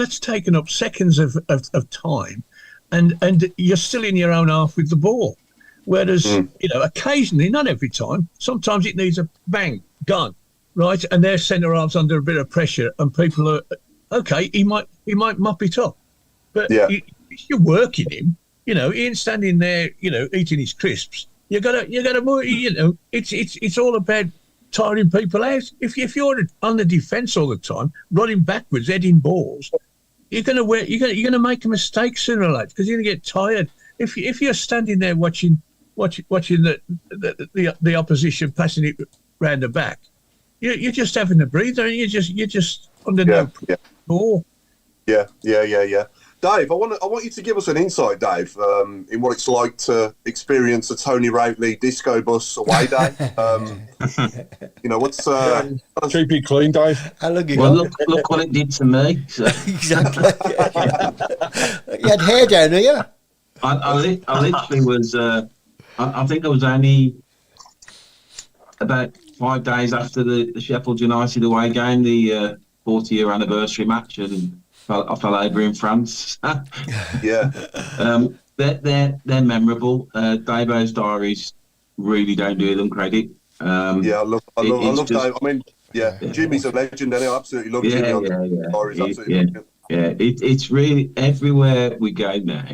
Speaker 6: up seconds of time, and you're still in your own half with the ball. Whereas occasionally, not every time, sometimes it needs a bang, gone, right, and their centre halves under a bit of pressure, and people are okay. He might mop it up, but if you're working him, he ain't standing there, eating his crisps. You gotta it's all about tiring people out. If you're on the defence all the time, running backwards, heading balls, you're gonna make a mistake sooner or later because you're gonna get tired. If you're standing there watching the opposition passing it round the back, you're just having a breather and you're just under no pressure.
Speaker 1: Yeah. Dave, I want you to give us an insight, Dave, in what it's like to experience a Tony Routley disco bus away day. What's
Speaker 4: keep it clean, Dave?
Speaker 2: How long you
Speaker 5: Well,
Speaker 2: got?
Speaker 5: look what it did to me. So.
Speaker 2: Exactly. You had hair down here.
Speaker 5: I literally was. I think I was only about 5 days after the Sheffield United away game, the 40-year anniversary match, and I fell over in France.
Speaker 1: Yeah.
Speaker 5: They're memorable. Davo's diaries really don't do them credit.
Speaker 1: I love Dave. I mean, Jimmy's a legend, and I absolutely love Jimmy on the diaries. Absolutely.
Speaker 5: It's really everywhere we go now.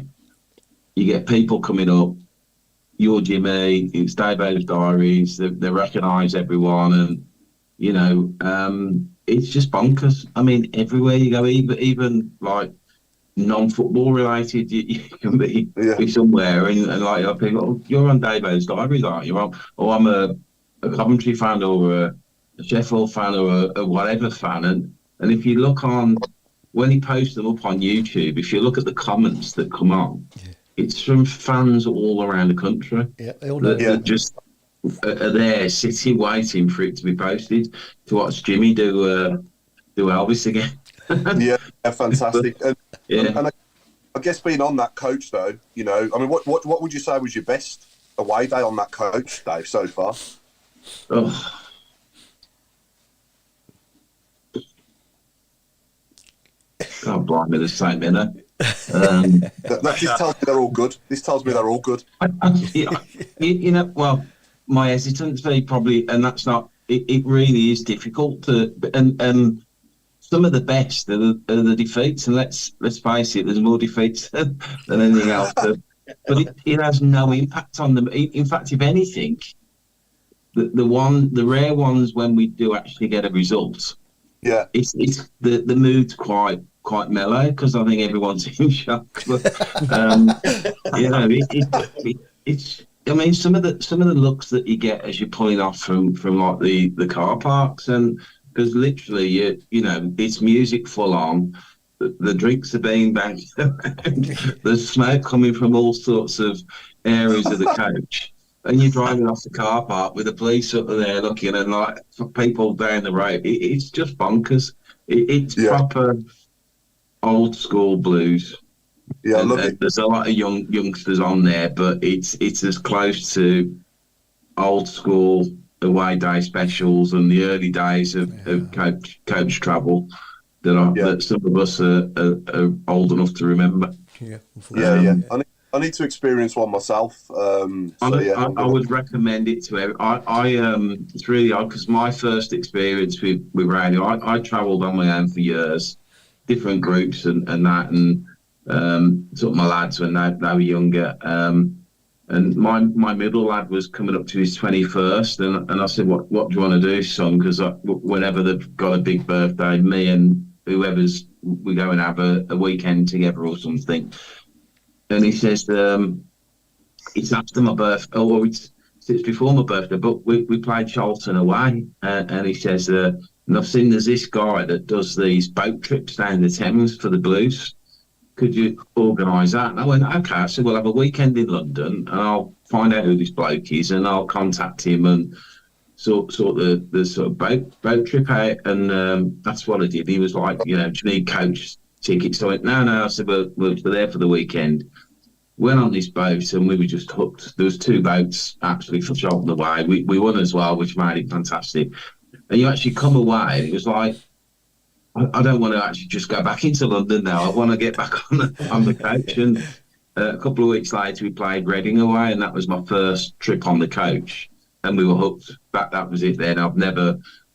Speaker 5: You get people coming up. You're Jimmy. It's Davo's diaries. They recognise everyone, and it's just bonkers. I mean, everywhere you go, even like non-football related, you can be somewhere and like I think, oh, you're on Davo's diaries, aren't you? Or I'm a Coventry fan or a Sheffield fan or a whatever fan, and if you look on when he posts them up on YouTube, if you look at the comments that come on, it's from fans all around the country that just are there sitting waiting for it to be posted to watch Jimmy do Elvis again.
Speaker 1: Fantastic. And I guess being on that coach though, I mean, what would you say was your best away day on that coach, Dave, so far?
Speaker 5: Oh. God, blimey, there's so many.
Speaker 1: This tells me they're all good. This tells me they're all good.
Speaker 5: Well, my hesitancy probably, and that's not. It really is difficult to, and some of the best are the defeats, and let's face it, there's more defeats than anything else. But it has no impact on them. In fact, if anything, the rare ones when we do actually get a result,
Speaker 1: Yeah.
Speaker 5: It's the mood's quite mellow because I think everyone's in shock. But, it's. I mean, some of the looks that you get as you're pulling off from like the car parks, and because literally you know it's music full on. The drinks are being banged around. There's smoke coming from all sorts of areas of the coach. And you're driving off the car park with the police up there looking and like people down the road. It's just bonkers. It's proper old school blues.
Speaker 1: Yeah, I love
Speaker 5: and
Speaker 1: it.
Speaker 5: there's a lot of youngsters on there, but it's as close to old school away day specials and the early days of coach travel that some of us are old enough to remember.
Speaker 1: Yeah. I need to experience one myself.
Speaker 5: I would recommend it to everyone. It's really odd because my first experience with radio, I travelled on my own for years, different groups and that, and took my lads when they were younger. And my middle lad was coming up to his 21st, and I said, what do you want to do, son? Because whenever they've got a big birthday, me and whoever's, we go and have a weekend together or something. And he says, it's after my birthday, or it's before my birthday, but we played Tilton away. And he says, and I've seen there's this guy that does these boat trips down the Thames for the Blues. Could you organise that? And I went, okay. I said, we'll have a weekend in London and I'll find out who this bloke is and I'll contact him and sort the sort of boat trip out. And that's what I did. He was like, do you need coach tickets? So I went, no. I said, we're there for the weekend. Went on this boat and we were just hooked. There was 2 boats actually for Tilton away. We won as well, which made it fantastic. And you actually come away and it was like, I don't want to actually just go back into London now. I want to get back on the coach. And a couple of weeks later, we played Reading away, and that was my first trip on the coach. And we were hooked. That was it then. I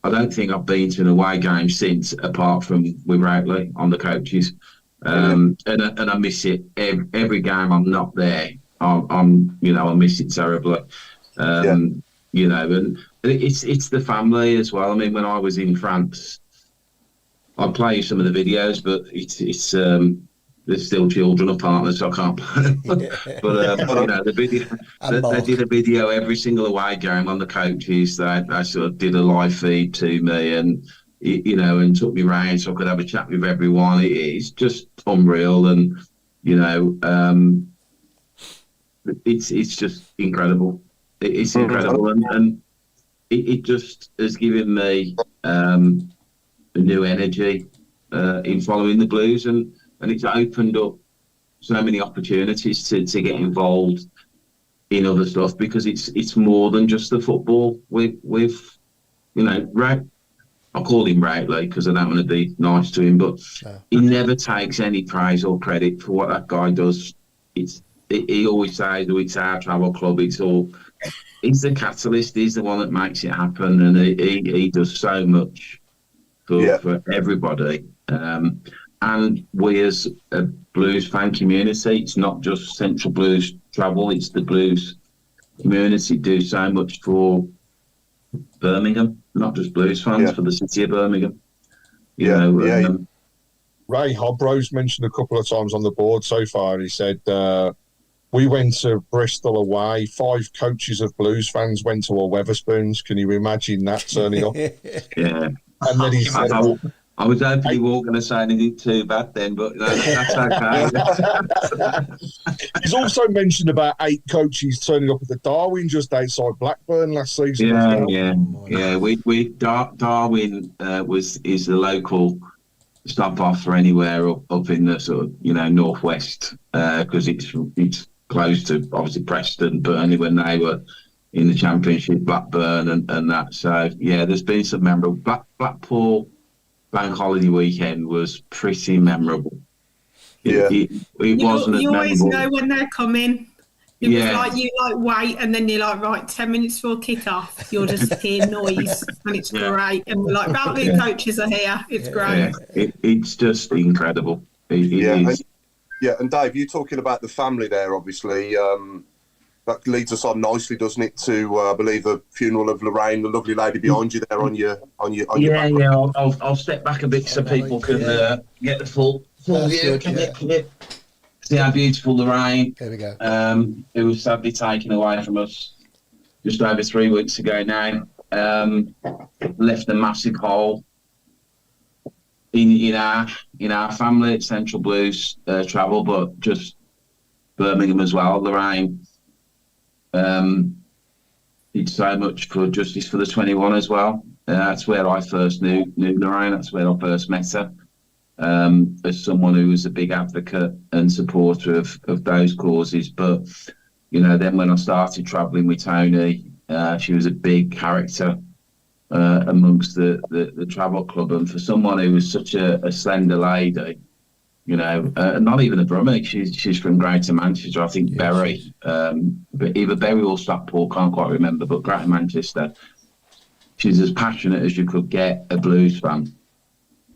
Speaker 5: don't think I've been to an away game since, apart from with Routley on the coaches. And I miss it every game. I'm not there. I miss it terribly. And it's the family as well. I mean, when I was in France, I'll play you some of the videos, but it's there's still children or partners, so I can't play them. But the video, they did a video every single away game on the coaches. They sort of did a live feed to me, and and took me round so I could have a chat with everyone. It's just unreal, and it's just incredible. It's incredible, and it just has given me a new energy in following the Blues, and it's opened up so many opportunities to get involved in other stuff, because it's more than just the football. With I call him Routley because I don't want to be nice to him, but he never takes any praise or credit for what that guy does. He always says, it's our travel club, he's the catalyst, he's the one that makes it happen, and he does so much for everybody. And we as a Blues fan community, it's not just Central Blues travel, it's the Blues community do so much for Birmingham, not just Blues fans, for the city of Birmingham.
Speaker 4: Ray Hobro's mentioned a couple of times on the board so far. He said, we went to Bristol away. 5 coaches of Blues fans went to our Wetherspoons. Can you imagine that turning up?
Speaker 5: Yeah.
Speaker 4: And then he said,
Speaker 5: I was hoping you weren't going to say anything too bad then, but that's okay.
Speaker 4: He's also mentioned about 8 coaches turning up at the Darwin just outside Blackburn last season.
Speaker 5: Yeah. Darwin is the local stop off for anywhere up in the sort of northwest, because it's close to obviously Preston, Burnley when they were in the Championship, Blackburn and that. So there's been some memorable. Blackpool Bank Holiday weekend was pretty memorable. It wasn't as memorable.
Speaker 3: You always know when they're coming. It was like you wait, and then you're like, right, 10 minutes before kick-off, you'll just hear noise, and it's great. And we're like, Routley coaches are here. It's great.
Speaker 5: It's just incredible. It is.
Speaker 1: And Dave, you talking about the family there, obviously. that leads us on nicely, doesn't it? To I believe the funeral of Lorraine, the lovely lady behind you there on your
Speaker 5: Yeah,
Speaker 1: back.
Speaker 5: yeah. I'll step back a bit so people can get the full view.
Speaker 2: Good,
Speaker 5: Can
Speaker 2: yeah.
Speaker 5: you see how beautiful Lorraine,
Speaker 2: There we go.
Speaker 5: who was sadly taken away from us just over 3 weeks ago now, left a massive hole in our family at Central Blues travel, but just Birmingham as well. Lorraine did so much for justice for the 21 as well. That's where I first knew Lorraine. That's where I first met her. As someone who was a big advocate and supporter of those causes. But, then when I started travelling with Tony, she was a big character amongst the travel club. And for someone who was such a slender lady, not even a Brummie, she's from Greater Manchester. I think Bury, but either Bury or Stockport, can't quite remember, but Greater Manchester. She's as passionate as you could get a blues fan.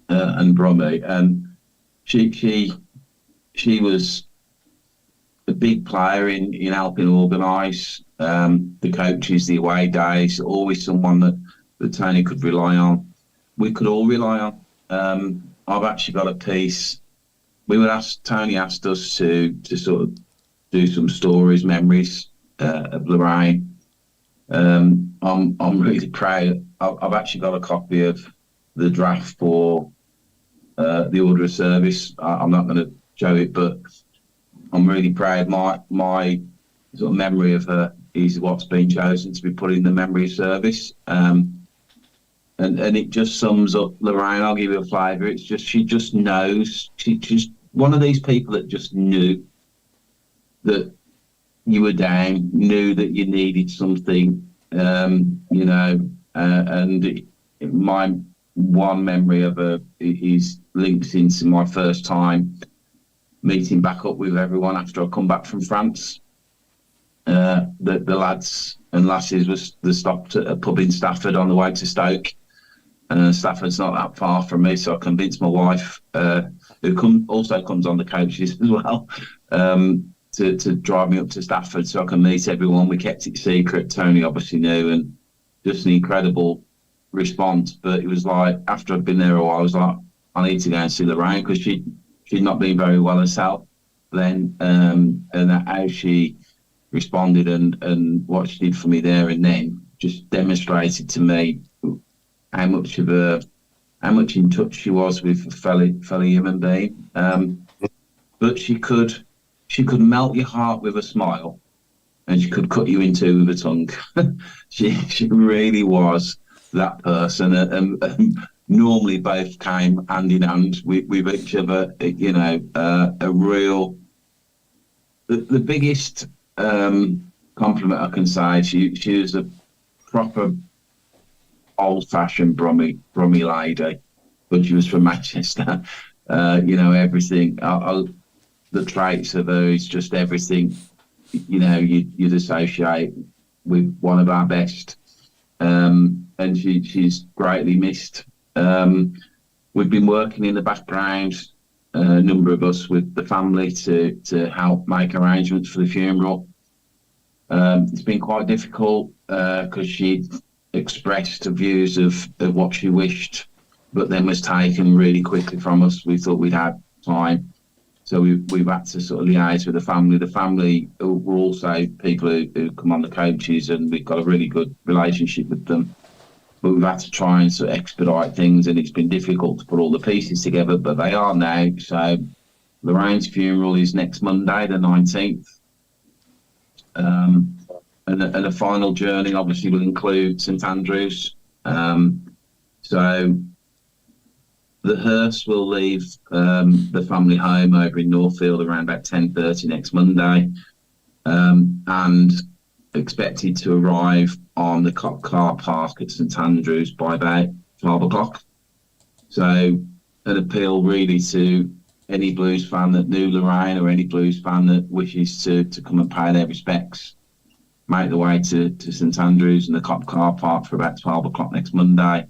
Speaker 5: And Brummie, and she was a big player in helping organise the coaches, the away days. Always someone that Tony could rely on. We could all rely on. I've actually got a piece. Tony asked us to sort of do some stories, memories of Lorraine. I'm really proud. I've actually got a copy of the draft for the order of service. I'm not going to show it, but I'm really proud. My sort of memory of her is what's been chosen to be put in the memory of service. And it just sums up Lorraine. I'll give you a flavour. It's just, she just knows. She's just one of these people that just knew that you were down, knew that you needed something, and my one memory of her is linked into my first time meeting back up with everyone after I come back from France. The lads and lasses was stopped at a pub in Stafford on the way to Stoke. Stafford's not that far from me, so I convinced my wife, who also comes on the coaches as well, to drive me up to Stafford so I can meet everyone. We kept it secret. Tony obviously knew, and just an incredible response. But it was like, after I'd been there a while, I was like, I need to go and see Lorraine, because she'd not been very well herself then, and how she responded and what she did for me there and then just demonstrated to me how much in touch she was with a fellow human being. But she could melt your heart with a smile, and she could cut you in two with a tongue. she really was that person, and normally both came hand in hand with each other. A real, the biggest compliment I can say. She was a proper old-fashioned Brummie lady, but she was from Manchester. Everything. The traits of her is just everything. You'd associate with one of our best. And she's greatly missed. We've been working in the background, a number of us, with the family to help make arrangements for the funeral. It's been quite difficult because she expressed views of what she wished, but then was taken really quickly from us. We thought we'd had time, so we've had to sort of liaise with the family. The family were also people who come on the coaches, and we've got a really good relationship with them. But we've had to try and sort of expedite things, and it's been difficult to put all the pieces together, but they are now. So Lorraine's funeral is next Monday, the 19th. And a final journey obviously will include St Andrews. So the hearse will leave the family home over in Northfield around about 10:30 next Monday, and expected to arrive on the car park at St Andrews by about 12 o'clock. So an appeal really to any Blues fan that knew Lorraine, or any Blues fan that wishes to come and pay their respects, make the way to St Andrews and the car park for about 12 o'clock next Monday.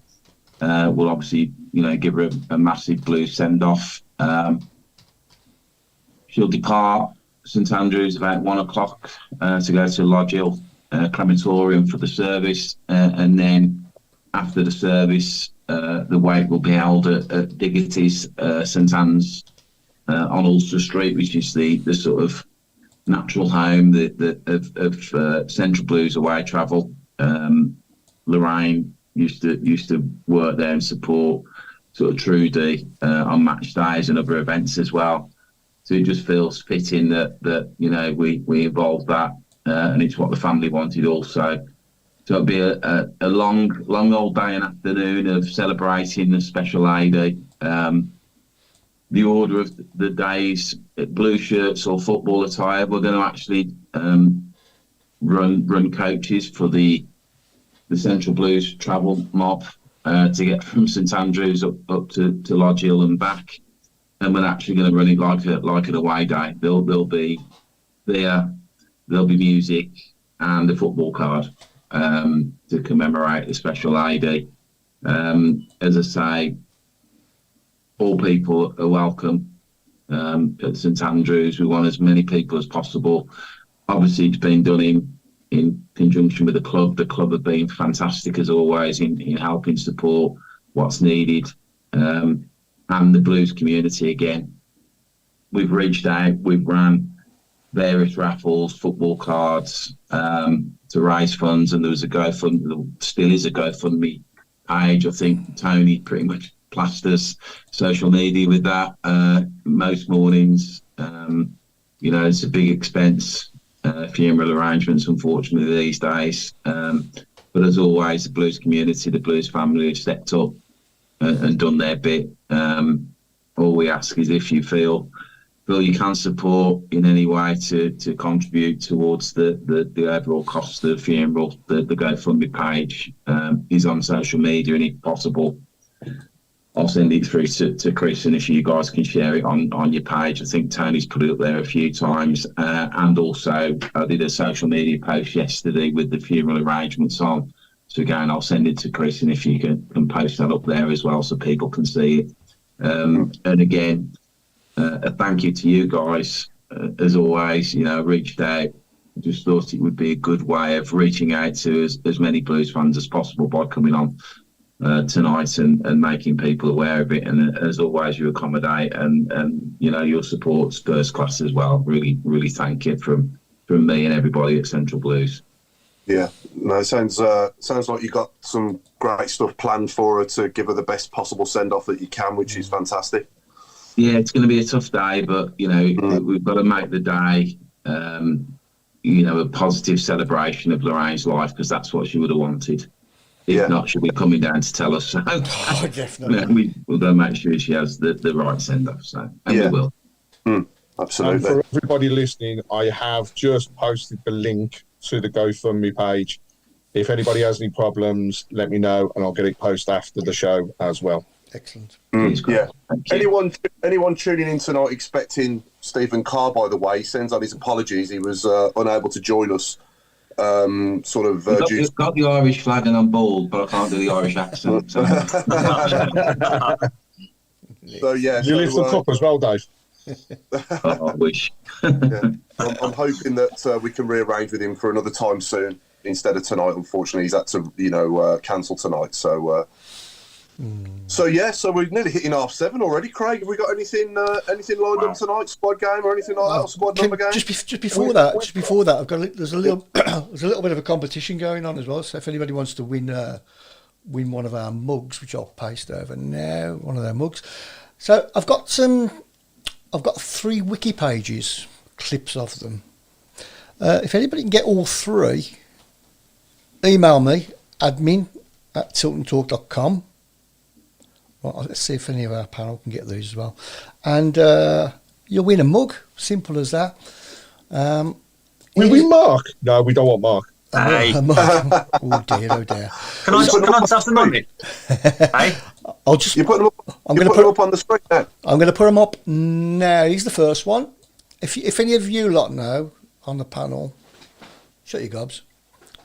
Speaker 5: We'll obviously, give her a massive Blues send-off. She'll depart St Andrews about 1 o'clock to go to Lodge Hill crematorium for the service, and then after the service, the wake will be held at Diggity's St Anne's on Ulster Street, which is the sort of natural home of Central Blues away travel. Lorraine used to work there and support sort of Trudy on match days and other events as well. So it just feels fitting that you know we involved that, and it's what the family wanted also. So it'll be a long old day and afternoon of celebrating the special lady. The order of the days, blue shirts or football attire. We're going to actually run coaches for the Central Blues travel mob to get from St Andrews up to Lodge Hill and back. And we're actually going to run it like an away day. There'll be beer, there'll be music, and a football card to commemorate the special lady. As I say, all people are welcome at St Andrews. We want as many people as possible. Obviously, it's been done in conjunction with the club. The club have been fantastic as always in helping support what's needed. And the Blues community again. We've reached out, we've ran various raffles, football cards to raise funds, and there was a GoFundMe, still is a GoFundMe page. I think Tony pretty much plasters social media with that most mornings. You know, it's a big expense, funeral arrangements, unfortunately, these days. But as always, the Blues community, the Blues family have stepped up and done their bit. All we ask is if you feel you can support in any way to contribute towards the overall cost of the funeral, the GoFundMe page is on social media, and if possible, I'll send it through to Chris, and if you guys can share it on your page. I think Tony's put it up there a few times, and also I did a social media post yesterday with the funeral arrangements on. So again, I'll send it to Chris, and if you can post that up there as well so people can see it. And again, a thank you to you guys. As always, you know, reached out. Just thought it would be a good way of reaching out to as many Blues fans as possible by coming on tonight and making people aware of it. And as always, you accommodate and you know, your support's first class as well. Really, really thank you from me and everybody at Central Blues.
Speaker 1: Yeah, no, it sounds like you got some great stuff planned for her to give her the best possible send-off that you can, which is fantastic.
Speaker 5: Yeah, it's going to be a tough day, but, you know, we've got to make the day, you know, a positive celebration of Lorraine's life, because that's what she would have wanted. If not, she'll be coming down to tell us so.
Speaker 2: Oh, definitely.
Speaker 5: You know, we'll go make sure she has the right send-off, so, and we will.
Speaker 1: Absolutely.
Speaker 4: And for everybody listening, I have just posted the link to the GoFundMe page. If anybody has any problems, let me know, and I'll get it posted after the show as well.
Speaker 2: Excellent.
Speaker 1: Yeah. Anyone tuning in tonight expecting Stephen Carr, by the way, he sends out his apologies. He was unable to join us. Got
Speaker 5: the Irish flag and I'm bald, but I can't do the Irish accent. So,
Speaker 1: so yeah.
Speaker 4: You lift the cup as well, Dave.
Speaker 5: I wish.
Speaker 1: I'm hoping that we can rearrange with him for another time soon instead of tonight. Unfortunately, he's had to, cancel tonight. So, so we're nearly hitting 7:30 already. Craig, have we got anything lined up tonight? Squad game or anything like that? Or squad number game?
Speaker 2: Just before that, I've got there's a little bit of a competition going on as well. So if anybody wants to win one of our mugs, which I'll paste over now, one of their mugs. So I've got 3 wiki pages, clips of them. If anybody can get all 3, email me, admin@tiltontalk.com. Right, let's see if any of our panel can get these as well. And you'll win a mug, simple as that.
Speaker 4: We win Mark? No, we don't want Mark.
Speaker 7: Hey.
Speaker 2: Oh dear.
Speaker 7: Can I just have the money? Hey?
Speaker 2: I'll just.
Speaker 1: You put them up. I'm going to put them up on the screen now. I'm
Speaker 2: going to put them up now. Here's the first one. If any of you lot know on the panel, shut your gobs.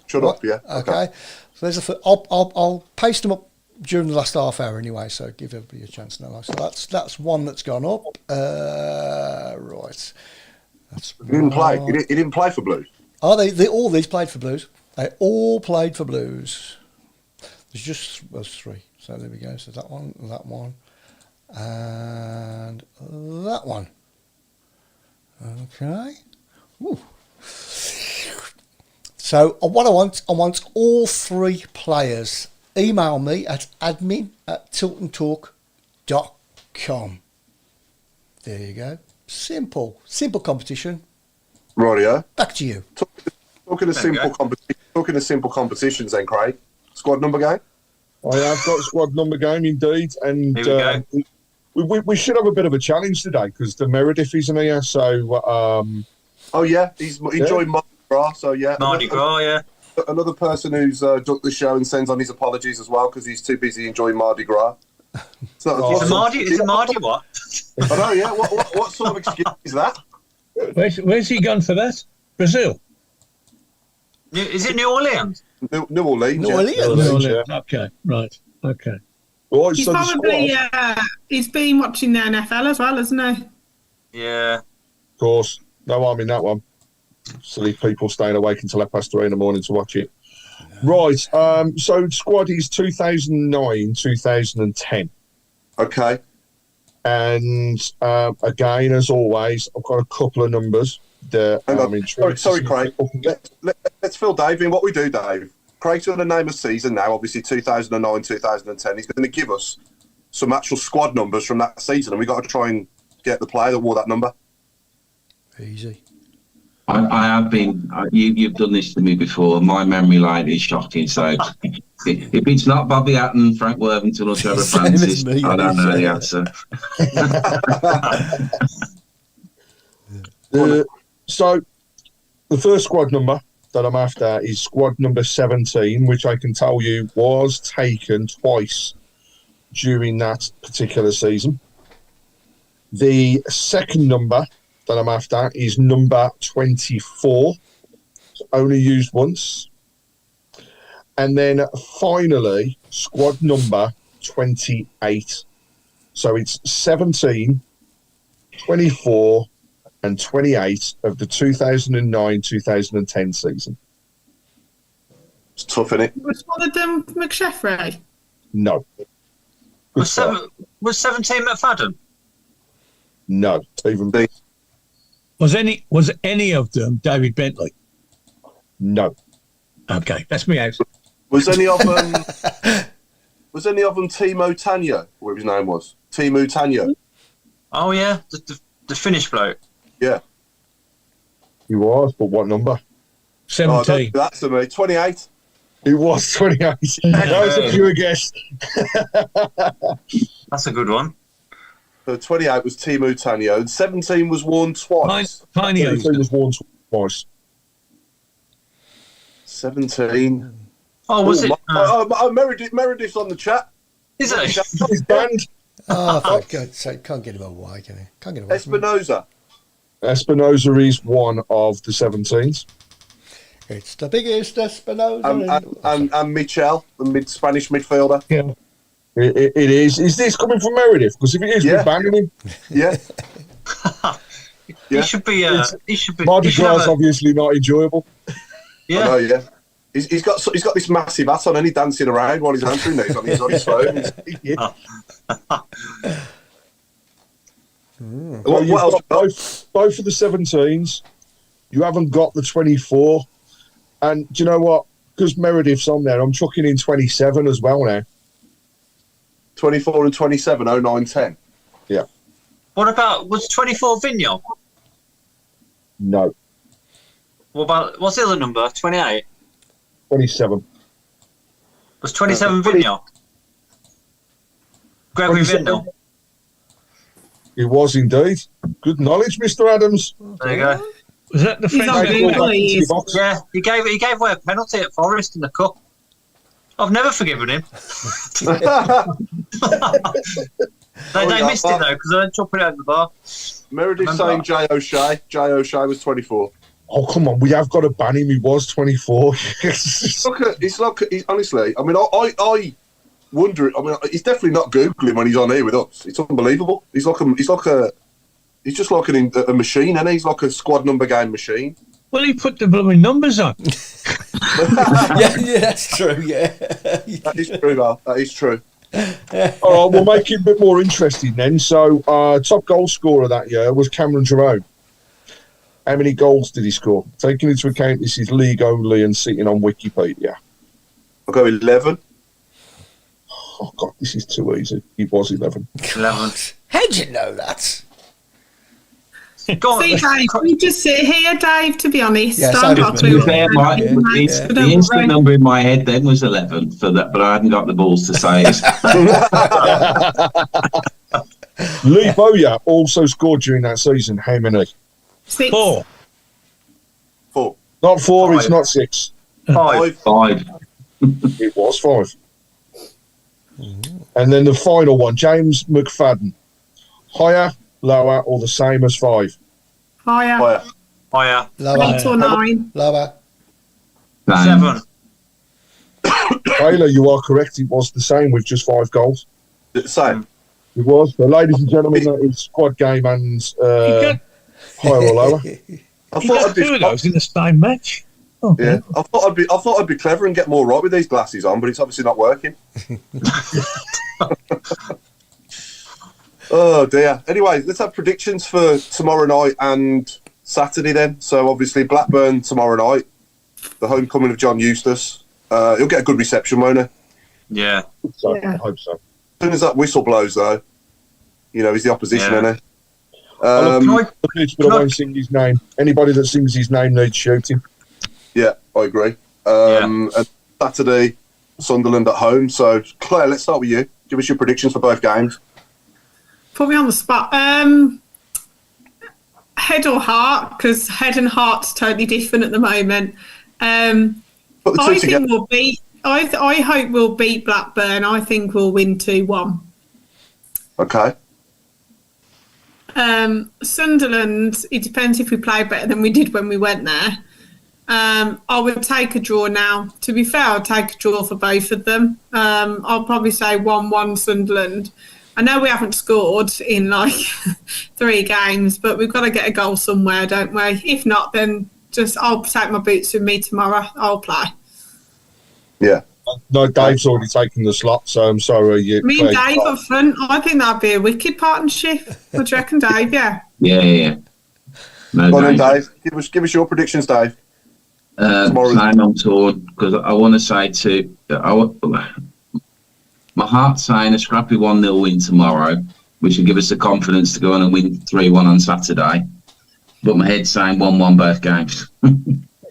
Speaker 1: Shut up, yeah.
Speaker 2: Okay. So there's I'll paste them up during the last half hour anyway. So give everybody a chance now. So that's one that's gone up. Right.
Speaker 1: He didn't play. He didn't play for Blues.
Speaker 2: Oh, they all these played for Blues. They all played for Blues. There's 3. So there we go. So that one, and that one. Okay. Ooh. So what I want all 3 players. Email me at admin@tiltontalk.com. There you go. Simple competition.
Speaker 1: Rightio.
Speaker 2: Back to you.
Speaker 1: Talking of simple competitions, then, Craig. Squad number game.
Speaker 4: I have got a squad number game indeed, and we should have a bit of a challenge today because the Meredith isn't here. So,
Speaker 1: oh yeah, he's enjoying Mardi Gras. So yeah,
Speaker 7: Mardi Gras, yeah.
Speaker 1: Another person who's ducked the show and sends on his apologies as well because he's too busy enjoying Mardi Gras.
Speaker 7: Is it Mardi what?
Speaker 1: I know, yeah. What sort of excuse is that?
Speaker 6: Where's he gone for that? Brazil.
Speaker 7: Is it New Orleans?
Speaker 1: New Orleans.
Speaker 2: New Orleans.
Speaker 6: Yeah. Okay, right. Okay.
Speaker 4: Right,
Speaker 3: He's
Speaker 4: so the
Speaker 3: probably
Speaker 4: squad,
Speaker 3: he's been watching the NFL as well, hasn't he?
Speaker 7: Yeah.
Speaker 4: of course, no harm in that one. Silly people staying awake until 3:30 in the morning to watch it. Right, so squad is 2009, 2010.
Speaker 1: Okay.
Speaker 4: And again, as always, I've got a couple of numbers that I'm intrigued.
Speaker 1: Sorry, Craig. Let's fill Dave in. What we do, Dave. Craig's going to name a season now, obviously 2009, 2010. He's going to give us some actual squad numbers from that season, and we've got to try and get the player that wore that number.
Speaker 2: Easy.
Speaker 5: I have been. You've done this to me before. My memory line is shocking. So if it's not Bobby Hatton, Frank Worthington, or Trevor Francis, I don't know the answer.
Speaker 4: So the first squad number that I'm after is squad number 17, which I can tell you was taken twice during that particular season. The second number that I'm after is number 24. It's only used once. And then finally, squad number 28. So it's 17, 24, and 28 of the 2009-2010 season.
Speaker 1: It's tough, isn't it?
Speaker 3: Was one of them McSheffrey?
Speaker 4: No.
Speaker 7: Was 17 McFadden?
Speaker 4: No. Even B.
Speaker 6: Was any of them David Bentley?
Speaker 4: No.
Speaker 6: Okay, that's me out.
Speaker 1: Was any of them? Was any of them Timo Tanyo? Whatever his name was, Timo Tanyo.
Speaker 7: Oh yeah, the Finnish bloke.
Speaker 1: Yeah.
Speaker 4: He was, but what number?
Speaker 6: 17.
Speaker 1: Oh, that's to me. 28.
Speaker 4: He was 28. That was a pure guess.
Speaker 7: That's a good one.
Speaker 1: So 28 was Timo Tanyo, and 17 was worn twice.
Speaker 6: Tiny
Speaker 4: 17 was worn twice.
Speaker 1: 17.
Speaker 7: Oh, was it?
Speaker 1: Meredith's on the chat.
Speaker 7: Is it?
Speaker 4: He's banned.
Speaker 2: Oh, for God's sake, can't get him away, can he? Can't get away from him.
Speaker 1: Espinoza.
Speaker 4: Espinoza is one of the 17s.
Speaker 2: It's the biggest Espinoza.
Speaker 1: And Michel, the Spanish midfielder.
Speaker 6: Yeah.
Speaker 4: It is. Is this coming from Meredith? Because if it is, we're banning him.
Speaker 1: Yeah.
Speaker 7: He should be. He should be.
Speaker 4: Mardi Gras is obviously not enjoyable.
Speaker 7: Yeah.
Speaker 1: I know, yeah. He's got this massive hat on and he's dancing around while he's answering these on his phone. Yeah.
Speaker 4: Well, you've got both of the 17s. You haven't got the 24. And do you know what? Because Meredith's on there, I'm chucking in 27 as well now.
Speaker 1: 24 and 27, 09, 10.
Speaker 4: Yeah.
Speaker 7: What about, was 24 Vigneault?
Speaker 4: No.
Speaker 7: What about, what's the other number? 28?
Speaker 4: 27.
Speaker 7: Was 27 Vigneault? Gregory
Speaker 4: 27.
Speaker 7: Vigneault.
Speaker 4: It was indeed. Good knowledge, Mr. Adams.
Speaker 7: There you go.
Speaker 6: Was that the
Speaker 3: He's
Speaker 6: French?
Speaker 3: on Google, he is.
Speaker 7: Yeah, he gave away a penalty at Forest in the cup. I've never forgiven him. They missed it though because I didn't chop it out of the bar.
Speaker 1: Meredith saying Jay O'Shea. Jay O'Shea was 24.
Speaker 4: Oh, come on. We have got to ban him. He was 24.
Speaker 1: Honestly, I mean, I wonder. I mean, he's definitely not Googling when he's on here with us. It's unbelievable. He's like He's just like a machine, and he's like a squad number game machine.
Speaker 6: Well, he put the blooming numbers on.
Speaker 2: yeah, that's true. Yeah,
Speaker 1: That is true, Al. That is true.
Speaker 4: All right, we'll make it a bit more interesting then. So, top goal scorer that year was Cameron Jerome. How many goals did he score? Taking into account this is league only and sitting on Wikipedia.
Speaker 1: I'll go 11.
Speaker 4: Oh, God, this is too easy. It was 11.
Speaker 7: 11.
Speaker 2: How'd you know that?
Speaker 7: Go on.
Speaker 3: See, Dave, you just sit here, Dave, to be honest.
Speaker 2: Yeah,
Speaker 3: I'm
Speaker 2: so
Speaker 3: not
Speaker 2: does
Speaker 5: To
Speaker 2: me.
Speaker 5: be fair,
Speaker 3: too-
Speaker 5: the instant number in my head then was 11 for that, but I hadn't got the balls to say it.
Speaker 4: Lee Bowyer also scored during that season. How many?
Speaker 3: 6.
Speaker 6: 4.
Speaker 1: 4.
Speaker 4: Not 4, it's
Speaker 5: Five.
Speaker 4: not 6.
Speaker 7: 5.
Speaker 5: 5.
Speaker 4: It was 5. And then the final one, James McFadden. Higher, lower, or the same as 5?
Speaker 3: Higher.
Speaker 1: Fire.
Speaker 7: Higher.
Speaker 2: Lower,
Speaker 3: 8 or 9.
Speaker 2: lower.
Speaker 7: 7.
Speaker 4: Taylor, you are correct. It was the same with just 5 goals.
Speaker 1: Same.
Speaker 4: It was. So, ladies and gentlemen, that is squad game and higher or lower.
Speaker 1: I
Speaker 6: He
Speaker 1: thought
Speaker 6: got
Speaker 1: I'd be
Speaker 6: 2 of those in the same match. Okay.
Speaker 1: Yeah, I thought I'd be clever and get more right with these glasses on, but it's obviously not working. Oh dear. Anyway, let's have predictions for tomorrow night and Saturday then. So obviously Blackburn tomorrow night, the homecoming of John Eustace. He'll get a good reception, won't he?
Speaker 7: Yeah.
Speaker 4: So,
Speaker 3: Yeah.
Speaker 4: I hope so.
Speaker 1: As soon as that whistle blows, though, you know he's the opposition,
Speaker 7: Yeah.
Speaker 1: isn't he?
Speaker 7: Can I-
Speaker 4: But I won't sing his name. Anybody that sings his name needs shooting.
Speaker 1: Yeah, I agree. And Saturday, Sunderland at home. So Claire, let's start with you. Give us your predictions for both games.
Speaker 3: Put me on the spot. Head or heart? Because head and heart's totally different at the moment.
Speaker 1: Put the two
Speaker 3: I
Speaker 1: together.
Speaker 3: think we'll beat. I hope we'll beat Blackburn. I think we'll win 2-1.
Speaker 1: Okay.
Speaker 3: Sunderland. It depends if we play better than we did when we went there. I would take a draw now. To be fair, I'll take a draw for both of them. I'll probably say 1-1 Sunderland. I know we haven't scored in like 3 games, but we've got to get a goal somewhere, don't we? If not, then just I'll take my boots with me tomorrow. I'll play.
Speaker 1: Yeah.
Speaker 4: No, Dave's already taken the slot, so I'm sorry.
Speaker 3: Me and Dave up front. I think that'd be a wicked partnership. What do you reckon, Dave? Yeah.
Speaker 5: Yeah. No,
Speaker 1: Go on then,
Speaker 5: Dave.
Speaker 1: Dave. Give us your predictions, Dave.
Speaker 5: Same on torn because I want to say my heart's saying a scrappy 1-0 win tomorrow, which will give us the confidence to go on and win 3-1 on Saturday. But my head's saying 1-1 both games.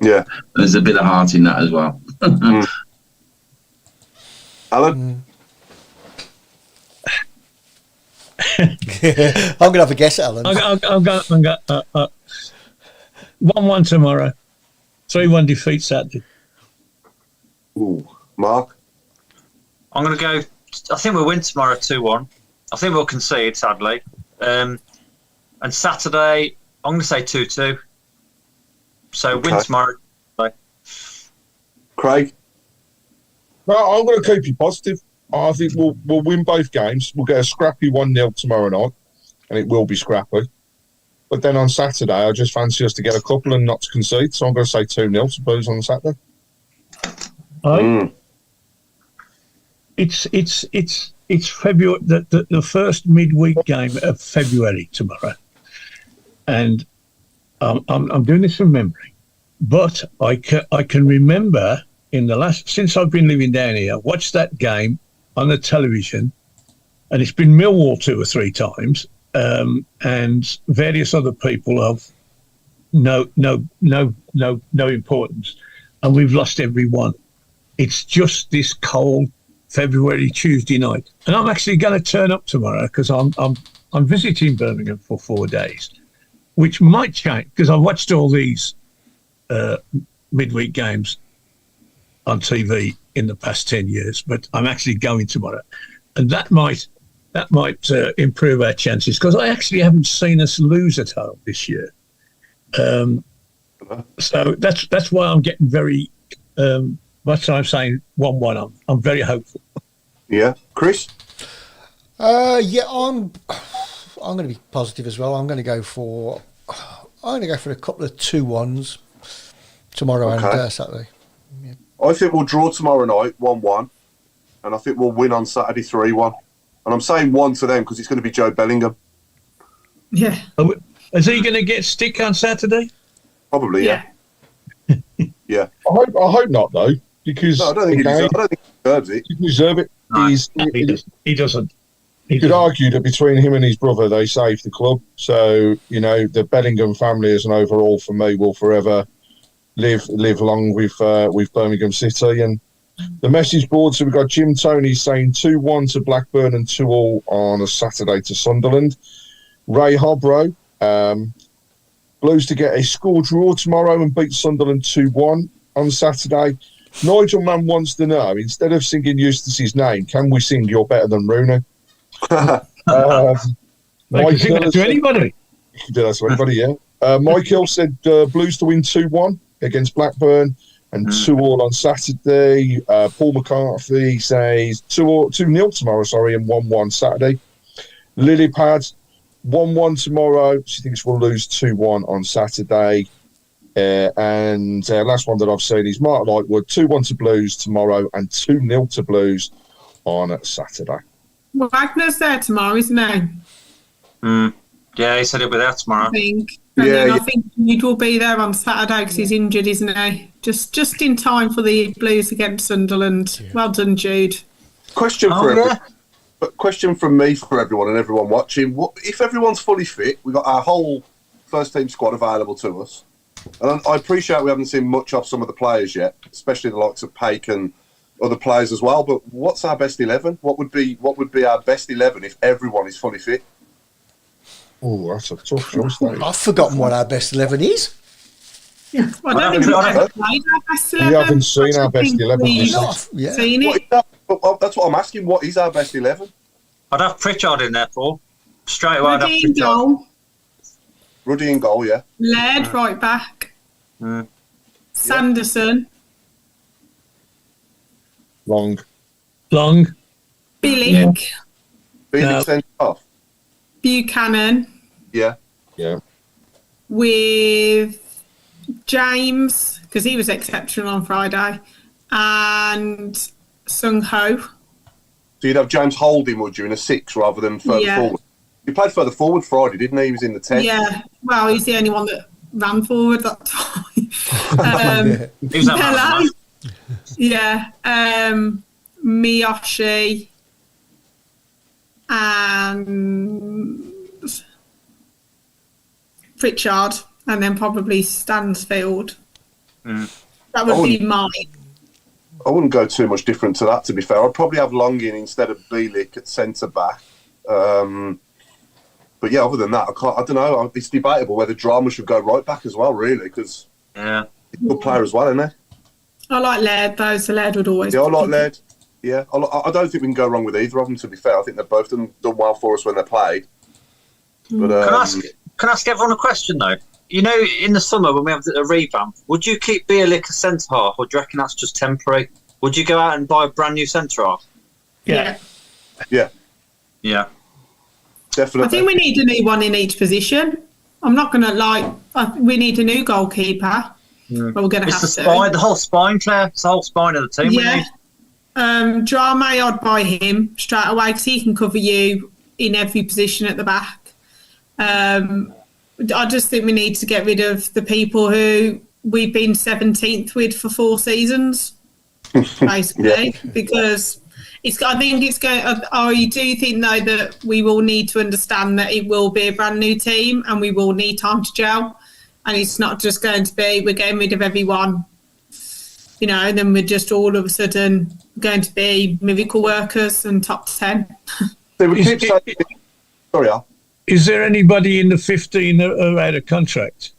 Speaker 1: Yeah.
Speaker 5: There's a bit of heart in that as well.
Speaker 1: Alan?
Speaker 2: I'm going to have a guess, Alan.
Speaker 6: I'll go 1-1 tomorrow. 3-1 defeat Saturday.
Speaker 1: Ooh. Mark?
Speaker 7: I'm going to go. I think we'll win tomorrow 2-1. I think we'll concede, sadly. And Saturday, I'm going to say 2-2. So win
Speaker 1: Okay.
Speaker 7: tomorrow.
Speaker 1: Craig?
Speaker 4: No, I'm going to keep you positive. I think we'll win both games. We'll get a scrappy 1-0 tomorrow night, and it will be scrappy. But then on Saturday, I just fancy us to get a couple and not to concede. So I'm going to say 2-0 to Blues on Saturday.
Speaker 6: It's February, the first midweek game of February tomorrow, and I'm doing this from memory, but I can remember since I've been living down here, I watched that game on the television, and it's been Millwall 2 or 3 times, and various other people of no importance, and we've lost every one. It's just this cold February Tuesday night, and I'm actually going to turn up tomorrow because I'm visiting Birmingham for 4 days, which might change because I watched all these midweek games on TV in the past 10 years, but I'm actually going tomorrow, and that might improve our chances because I actually haven't seen us lose at home this year. So that's why I'm getting very. That's why I'm saying 1-1. I'm very hopeful.
Speaker 1: Yeah. Chris?
Speaker 2: Yeah, I'm I'm going to be positive as well. I'm going to go for a couple of 2-1s tomorrow and Saturday. Yeah.
Speaker 1: I think we'll draw tomorrow night 1-1, and I think we'll win on Saturday 3-1. And I'm saying 1 to them because it's going to be Joe Bellingham.
Speaker 3: Yeah.
Speaker 6: Is he going to get stick on Saturday?
Speaker 1: Probably, yeah. Yeah.
Speaker 4: I hope not, though, because
Speaker 1: no, I don't think he deserves it.
Speaker 4: He deserves it.
Speaker 6: No, he doesn't.
Speaker 4: You could argue that between him and his brother, they saved the club. So, you know, the Bellingham family as an overall, for me, will forever live long with Birmingham City. And the message board, so we've got Jim Tony saying 2-1 to Blackburn and 2-2 on a Saturday to Sunderland. Ray Hobro, Blues to get a score draw tomorrow and beat Sunderland 2-1 on Saturday. Nigel Mann wants to know, instead of singing Eustace's name, can we sing You're Better Than Rooney?
Speaker 6: They can sing that to anybody.
Speaker 4: You can do that to anybody, yeah. Michael said Blues to win 2-1 against Blackburn and 2-2 on Saturday. Paul McCarthy says 2-0 tomorrow, and 1-1 Saturday. Lilypad, 1-1 tomorrow. She thinks we'll lose 2-1 on Saturday. And last one that I've seen is Mark Lightwood, 2-1 to Blues tomorrow and 2-0 to Blues on Saturday.
Speaker 3: Wagner's there tomorrow, isn't he?
Speaker 7: Yeah, he said he'll be there tomorrow.
Speaker 3: I think. And then I think Jude will be there on Saturday because he's injured, isn't he? Just in time for the Blues against Sunderland. Yeah. Well done, Jude.
Speaker 1: Question from me for everyone and everyone watching. If everyone's fully fit, we've got our whole first team squad available to us. And I appreciate we haven't seen much of some of the players yet, especially the likes of Paik and other players as well. But what's our best 11? What would be our best 11 if everyone is fully fit?
Speaker 4: Oh, that's a tough choice.
Speaker 2: I've forgotten what our best 11 is.
Speaker 3: Yeah, well, I don't think we've played our best 11.
Speaker 4: We haven't seen our best 11.
Speaker 3: Seen it.
Speaker 1: That's what I'm asking. What is our best 11?
Speaker 7: I'd have Pritchard in there, Paul. Straight away,
Speaker 3: Ruddy in goal.
Speaker 1: Ruddy in goal, yeah.
Speaker 3: Laird right back. Sanderson.
Speaker 4: Long.
Speaker 3: Billick.
Speaker 1: Billick centre half.
Speaker 3: Buchanan.
Speaker 1: Yeah.
Speaker 3: With James, because he was exceptional on Friday, and Sung Ho.
Speaker 1: So you'd have James Holding, would you, in a 6 rather than further forward? He played further forward Friday, didn't he? He was in the 10.
Speaker 3: Yeah. Well, he's the only one that ran forward that time.
Speaker 7: He was that
Speaker 3: yeah. Miyoshi and Pritchard, and then probably Stansfield. That would be mine.
Speaker 1: I wouldn't go too much different to that, to be fair. I'd probably have Longin instead of Bielik at centre back. But yeah, other than that, I don't know. It's debatable whether Drama should go right back as well, really, because he's a good player as well, isn't he?
Speaker 3: I like Laird, though, so Laird would always...
Speaker 1: Yeah, I like Laird. Yeah, I don't think we can go wrong with either of them, to be fair. I think they've both done well for us when they played. But,
Speaker 7: Can I ask everyone a question, though? You know, in the summer when we have a revamp, would you keep Bielik as centre half, or do you reckon that's just temporary? Would you go out and buy a brand new centre half?
Speaker 3: Yeah.
Speaker 1: Definitely.
Speaker 3: I think we need a new one in each position. I'm not going to lie. We need a new goalkeeper. Well, we're going to have to.
Speaker 7: The whole spine, Claire. It's the whole spine of the team.
Speaker 3: Yeah. Drame, I'd buy him straight away because he can cover you in every position at the back. I just think we need to get rid of the people who we've been 17th with for 4 seasons, basically, because I do think, though, that we will need to understand that it will be a brand new team and we will need time to gel. And it's not just going to be, we're getting rid of everyone, and then we're just all of a sudden going to be miracle workers and top 10.
Speaker 1: Sorry, Al.
Speaker 6: Is there anybody in the 15 that are out of contract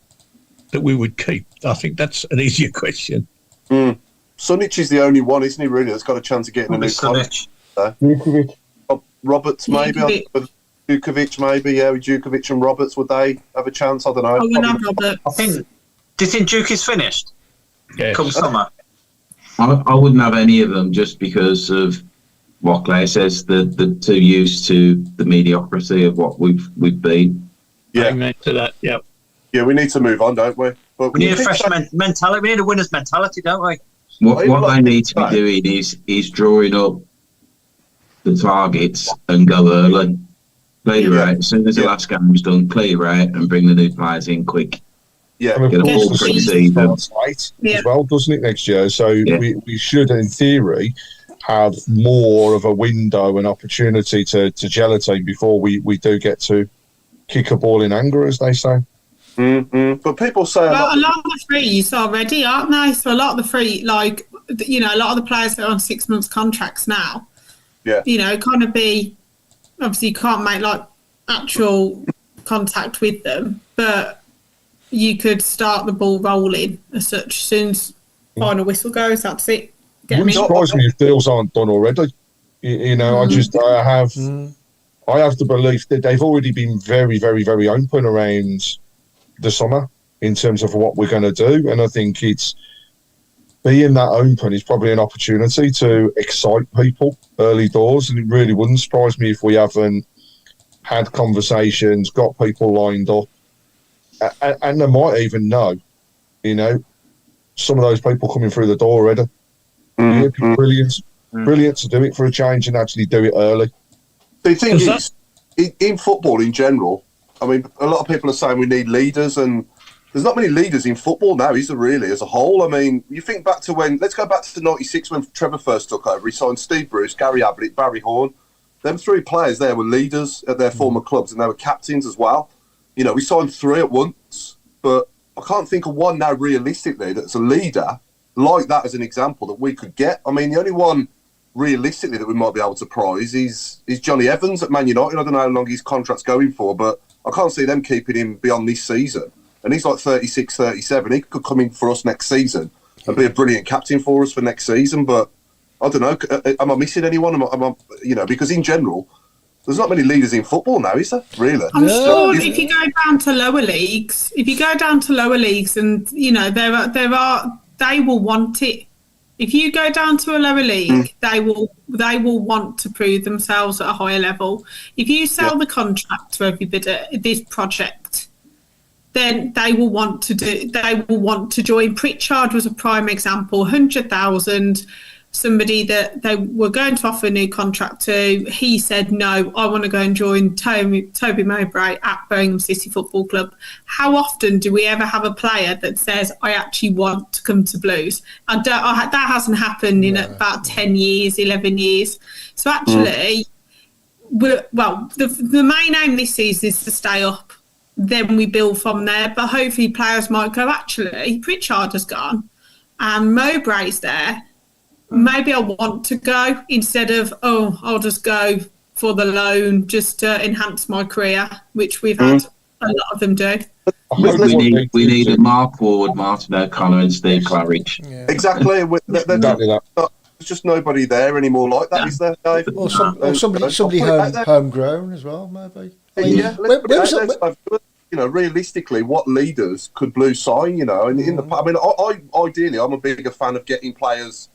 Speaker 6: that we would keep? I think that's an easier question.
Speaker 1: Sunic is the only one, isn't he, really, that's got a chance of getting a new contract. Roberts, maybe. Djukovic, maybe, with Djukovic and Roberts, would they have a chance? I don't know.
Speaker 3: We're not Roberts.
Speaker 7: Do you think Duke is finished?
Speaker 6: Yeah.
Speaker 7: Come summer?
Speaker 5: I wouldn't have any of them just because of what Claire says. They're too used to the mediocrity of what we've been.
Speaker 1: Yeah,
Speaker 6: Amen to that. Yep.
Speaker 1: yeah, we need to move on, don't we? But
Speaker 7: We need a fresh mentality. We need a winner's mentality, don't we?
Speaker 5: What they need to be doing is drawing up the targets and go early. Clear out as soon as the last game's done. Clear out and bring the new players in quick.
Speaker 1: Yeah,
Speaker 4: And of
Speaker 5: Get a
Speaker 4: course,
Speaker 5: full
Speaker 4: the season
Speaker 5: pre-season.
Speaker 4: starts late as well, doesn't it, next year? So we should, in theory, have more of a window and opportunity to gel a team before we do get to kick a ball in anger, as they say.
Speaker 1: Mm-hmm. But people say
Speaker 3: Well, a lot of the frees are ready, aren't they? So a lot of the free, like, you know, a lot of the players that are on 6 months contracts now, you know, kind of obviously you can't make like actual contact with them, but you could start the ball rolling as such. As soon as final whistle goes, that's it.
Speaker 4: Wouldn't surprise me if deals aren't done already. You know, I have the belief that they've already been very, very, very open around the summer in terms of what we're going to do, and I think it's being that open is probably an opportunity to excite people early doors, and it really wouldn't surprise me if we haven't had conversations, got people lined up, and they might even know, you know, some of those people coming through the door already. It'd be brilliant to do it for a change and actually do it early.
Speaker 1: The thing is, in football in general, I mean, a lot of people are saying we need leaders, and there's not many leaders in football now, is there really, as a whole? I mean, you think back to let's go back to '96 when Trevor first took over. He signed Steve Bruce, Gary Ablett, Barry Horn. Them three players there were leaders at their former clubs, and they were captains as well. You know, we signed three at once, but I can't think of one now realistically that's a leader like that as an example that we could get. I mean, the only one realistically that we might be able to prize is Johnny Evans at Man United. I don't know how long his contract's going for, but I can't see them keeping him beyond this season. And he's like 36, 37. He could come in for us next season and be a brilliant captain for us for next season. But I don't know. Am I missing anyone? Am I, you know, because in general, there's not many leaders in football now, is there? Really?
Speaker 3: I'm sure if you go down to lower leagues, and you know they will want it. If you go down to a lower league, they will want to prove themselves at a higher level. If you sell the contract to everybody, this project, then they will want to join. Pritchard was a prime example. 100,000. Somebody that they were going to offer a new contract to, he said, no, I want to go and join Toby Mowbray at Birmingham City Football Club. How often do we ever have a player that says, I actually want to come to Blues? That hasn't happened in about 10 years, 11 years. So actually, the main aim this season is to stay up. Then we build from there. But hopefully players might go, actually, Pritchard has gone and Mowbray's there. Maybe I want to go instead of, I'll just go for the loan just to enhance my career, which we've had a lot of them do.
Speaker 5: We need a Mark Ward, Martin O'Connor and Steve Claridge.
Speaker 1: Yeah. Exactly. There's just nobody there anymore like that, is there, Dave?
Speaker 2: Or somebody homegrown as well, maybe.
Speaker 1: Yeah, you know, realistically, what leaders could Blues sign, you know? And ideally, I'm a bigger fan of getting players.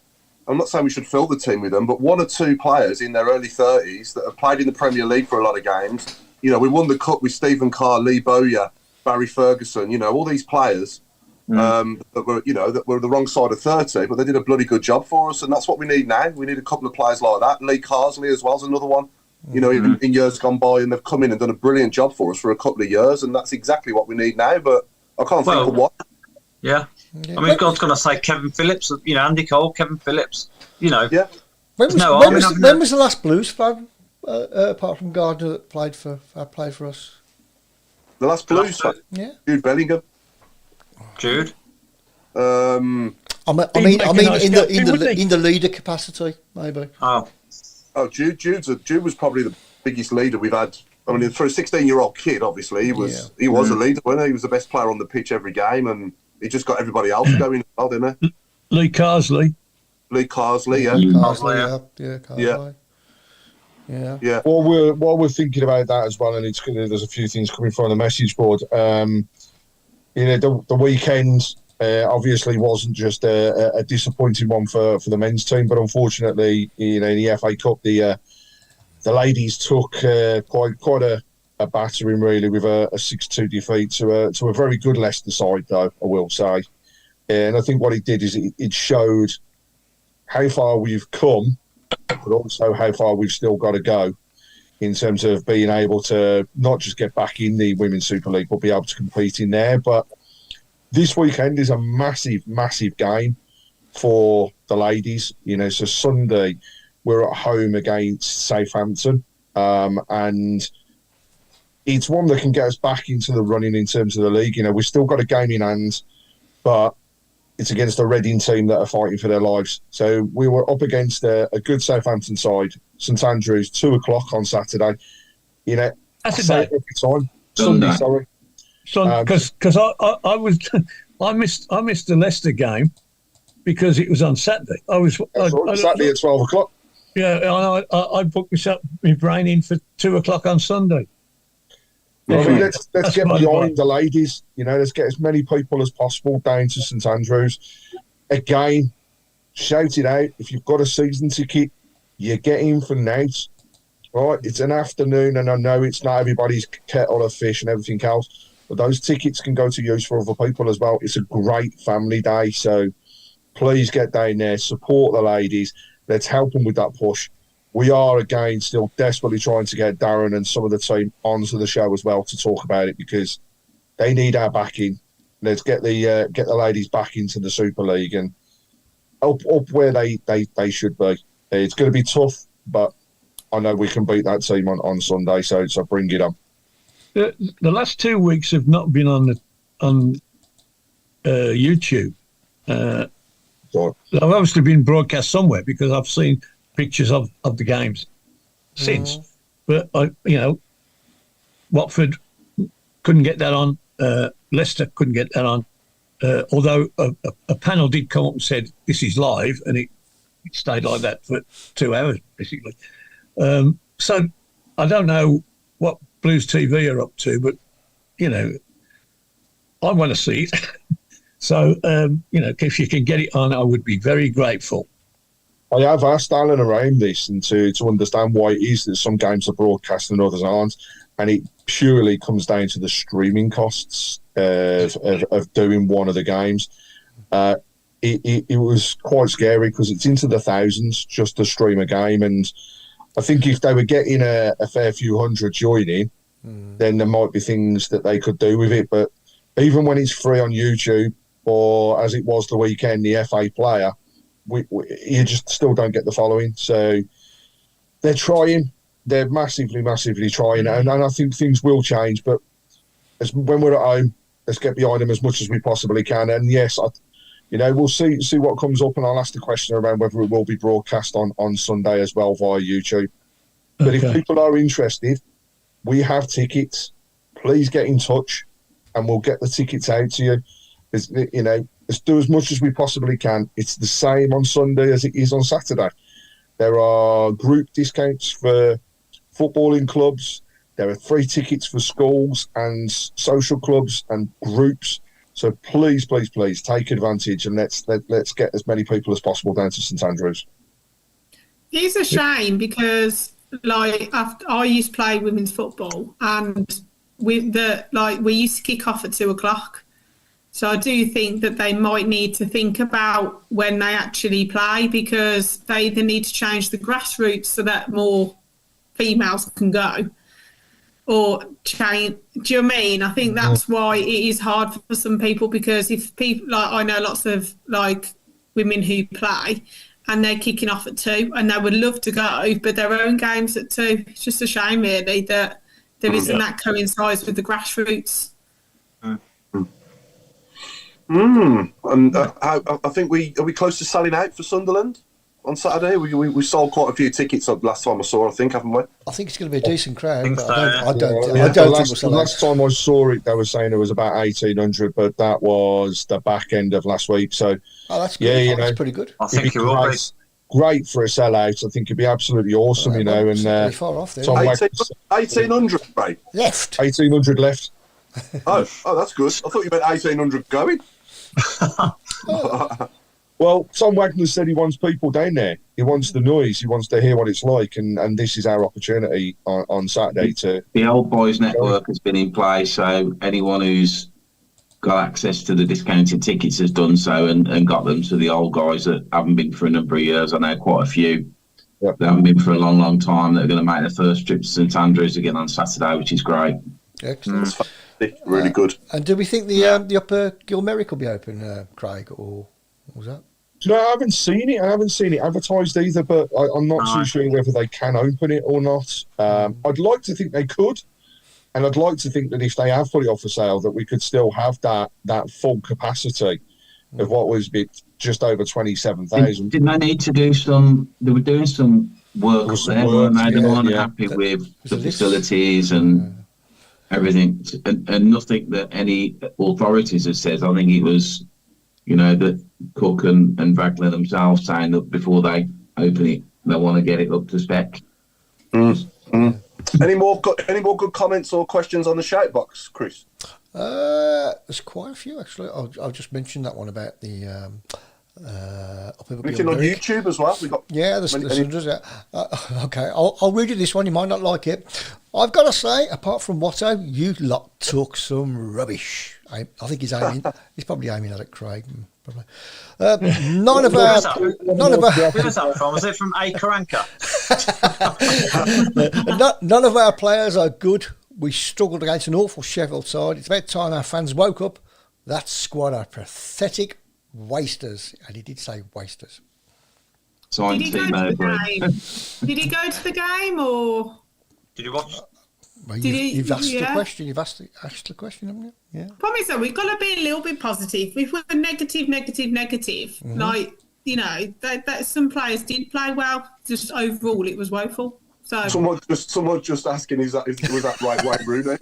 Speaker 1: I'm not saying we should fill the team with them, but one or two players in their early 30s that have played in the Premier League for a lot of games. You know, we won the Cup with Stephen Carr, Lee Bowyer, Barry Ferguson, you know, all these players that were the wrong side of 30, but they did a bloody good job for us, and that's what we need now. We need a couple of players like that. Lee Carsley as well is another one, you know, in years gone by, and they've come in and done a brilliant job for us for a couple of years, and that's exactly what we need now, but I can't think of what.
Speaker 7: Yeah. I mean, God's going to say Kevin Phillips, you know, Andy Cole, Kevin Phillips, you know.
Speaker 1: Yeah.
Speaker 2: When was the last Blues fan, apart from Gardner, that played for us?
Speaker 1: The last Blues fan?
Speaker 2: Yeah.
Speaker 1: Jude Bellingham.
Speaker 7: Jude?
Speaker 2: I mean, in the leader capacity, maybe.
Speaker 1: Jude was probably the biggest leader we've had. I mean, for a 16-year-old kid, obviously, he was a leader, wasn't he? He was the best player on the pitch every game, and he just got everybody else going as well, didn't he?
Speaker 6: Lee Carsley,
Speaker 1: yeah.
Speaker 2: Carsley. Yeah.
Speaker 4: While we're thinking about that as well, and there's a few things coming from the message board. You know, the weekend, Obviously, wasn't just a disappointing one for the men's team, but unfortunately, in the FA Cup, the ladies took quite a battering, really, with a 6-2 defeat to a very good Leicester side, though, I will say. And I think what it did is it showed how far we've come, but also how far we've still got to go in terms of being able to not just get back in the Women's Super League, but be able to compete in there. But this weekend is a massive, massive game for the ladies. So Sunday we're at home against Southampton, and it's one that can get us back into the running in terms of the league. We've still got a game in hand, but it's against a Reading team that are fighting for their lives. So we were up against a good Southampton side, St Andrews, 2:00 on Saturday.
Speaker 6: That's a day.
Speaker 4: Every time. Sunday, sorry.
Speaker 6: Because I missed the Leicester game because it was on Saturday.
Speaker 4: Saturday at 12:00.
Speaker 6: Yeah, I booked my brain in for 2:00 on Sunday.
Speaker 4: Let's get behind the ladies. Let's get as many people as possible down to St Andrews. Again, shout it out. If you've got a season ticket, you get in for night. Right? It's an afternoon, and I know it's not everybody's kettle of fish and everything else, but those tickets can go to use for other people as well. It's a great family day, so please get down there, support the ladies. Let's help them with that push. We are, again, still desperately trying to get Darren and some of the team onto the show as well to talk about it, because they need our backing. Let's get the ladies back into the Super League and up where they should be. It's going to be tough, but I know we can beat that team on Sunday, so bring it on.
Speaker 6: The last 2 weeks have not been on YouTube. They've obviously been broadcast somewhere because I've seen pictures of the games since. But, Watford couldn't get that on. Leicester couldn't get that on. Although a panel did come up and said, this is live, and it stayed like that for 2 hours, basically. So I don't know what Blues TV are up to, but, I want to see it. So, if you can get it on, I would be very grateful.
Speaker 4: I have asked Alan around this and to understand why it is that some games are broadcast and others aren't, and it purely comes down to the streaming costs of doing one of the games. It was quite scary because it's into the thousands just to stream a game, and I think if they were getting a fair few hundred joining, then there might be things that they could do with it. But even when it's free on YouTube, or as it was the weekend, the FA Player, you just still don't get the following. So they're trying. They're massively, massively trying. And I think things will change. But when we're at home, let's get behind them as much as we possibly can. And yes, we'll see what comes up. And I'll ask the question around whether it will be broadcast on Sunday as well via YouTube. But if people are interested, we have tickets. Please get in touch and we'll get the tickets out to you. Let's do as much as we possibly can. It's the same on Sunday as it is on Saturday. There are group discounts for footballing clubs. There are free tickets for schools and social clubs and groups. So please, please, please take advantage and let's get as many people as possible down to St Andrews.
Speaker 3: It's a shame because, I used to play women's football, and we used to kick off at 2:00. So I do think that they might need to think about when they actually play, because they either need to change the grassroots so that more females can go, or change. Do you know what I mean? I think that's why it is hard for some people, because if people, I know lots of women who play and they're kicking off at 2 and they would love to go, but their own games at 2. It's just a shame really that there isn't that coincides with the grassroots.
Speaker 1: And I think are we close to selling out for Sunderland on Saturday? We sold quite a few tickets last time I saw, I think, haven't we?
Speaker 2: I think it's going to be a decent crowd.
Speaker 7: think
Speaker 2: But
Speaker 7: so,
Speaker 2: I don't
Speaker 4: The
Speaker 2: think we'll sell out.
Speaker 4: last time I saw it, they were saying it was about 1,800, but that was the back end of last week. So
Speaker 2: That's good.
Speaker 4: yeah,
Speaker 2: That's pretty good.
Speaker 7: I think it will be.
Speaker 4: great for a sellout. I think it'd be absolutely awesome, and
Speaker 2: Pretty far off there.
Speaker 4: Tom
Speaker 1: 1,800, mate.
Speaker 2: Left.
Speaker 4: 1,800 left.
Speaker 1: Oh, that's good. I thought you meant 1,800 going.
Speaker 4: Well, Tom Wagner said he wants people down there. He wants the noise. He wants to hear what it's like, and this is our opportunity on Saturday to.
Speaker 5: The old boys network has been in place, so anyone who's got access to the discounted tickets has done so and got them. So the old guys that haven't been for a number of years, I know quite a few.
Speaker 4: Yep.
Speaker 5: They haven't been for a long, long time. They're going to make their first trip to St Andrews again on Saturday, which is great.
Speaker 2: Excellent.
Speaker 1: Really good.
Speaker 2: And do we think the upper Gilmerick will be open, Craig, or what was that?
Speaker 4: No, I haven't seen it. I haven't seen it advertised either, but I'm not too sure whether they can open it or not. I'd like to think they could, and I'd like to think that if they have put it up for sale, that we could still have that full capacity of what was just over 27,000.
Speaker 5: Didn't they need to do some? They were doing some work up there, weren't they? They weren't happy with the facilities and everything, and nothing that any authorities have said. I think it was, that Cook and Wagner themselves saying that before they open it, they want to get it up to spec.
Speaker 1: Any more good comments or questions on the shout box, Chris?
Speaker 2: There's quite a few actually. I'll just mention that one about the
Speaker 1: Looking on YouTube as well. We got
Speaker 2: there's hundreds. Okay, I'll read you this one. You might not like it. I've got to say, apart from Watto, you lot took some rubbish. I think he's aiming. He's probably aiming at it, Craig. Probably. None of our.
Speaker 7: Where was that from? Was it from A. Karanka?
Speaker 2: None of our players are good. We struggled against an awful Sheffield side. It's about time our fans woke up. That squad are pathetic wasters, and he did say wasters.
Speaker 5: So
Speaker 3: did he go to the game? Did he go to the game, or
Speaker 7: did you watch?
Speaker 2: Well, you've asked the question. You've asked the question, haven't you? Yeah.
Speaker 3: Promise though, we've got to be a little bit positive. If we're negative, like that some players did play well. Just overall, it was woeful. So
Speaker 1: someone just asking, was that right, Wayne Rooney?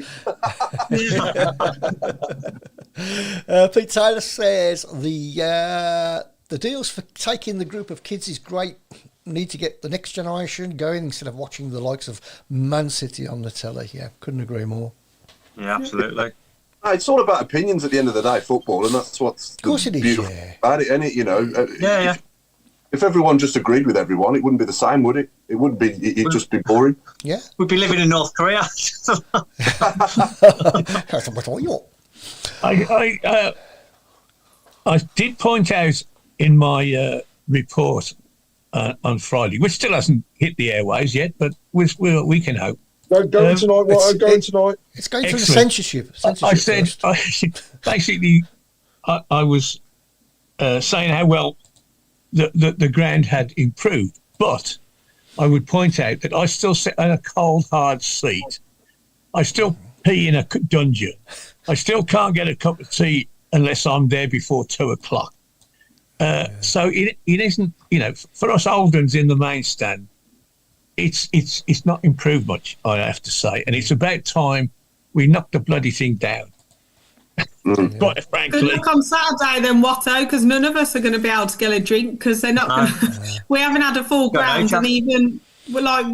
Speaker 2: Pete Taylor says the deals for taking the group of kids is great. Need to get the next generation going instead of watching the likes of Man City on the telly. Yeah, couldn't agree more.
Speaker 7: Yeah, absolutely.
Speaker 1: It's all about opinions at the end of the day, football, and that's what's
Speaker 2: beautiful
Speaker 1: about it. And if everyone just agreed with everyone, it wouldn't be the same, would it? It wouldn't be. It'd just be boring.
Speaker 2: Yeah,
Speaker 7: we'd be living in North Korea.
Speaker 6: I did point out in my report on Friday, which still hasn't hit the airwaves yet, but we can hope.
Speaker 4: Going tonight. Tonight.
Speaker 2: It's going through the censorship.
Speaker 6: I said, basically, I was saying how well the ground had improved, but I would point out that I still sit in a cold, hard seat. I still pee in a dungeon. I still can't get a cup of tea unless I'm there before 2:00. So it isn't, for us old ones in the main stand, it's not improved much, I have to say, and it's about time we knock the bloody thing down. Quite frankly.
Speaker 3: Good luck on Saturday then, Watto, because none of us are going to be able to get a drink because they're not going to. We haven't had a full ground, and even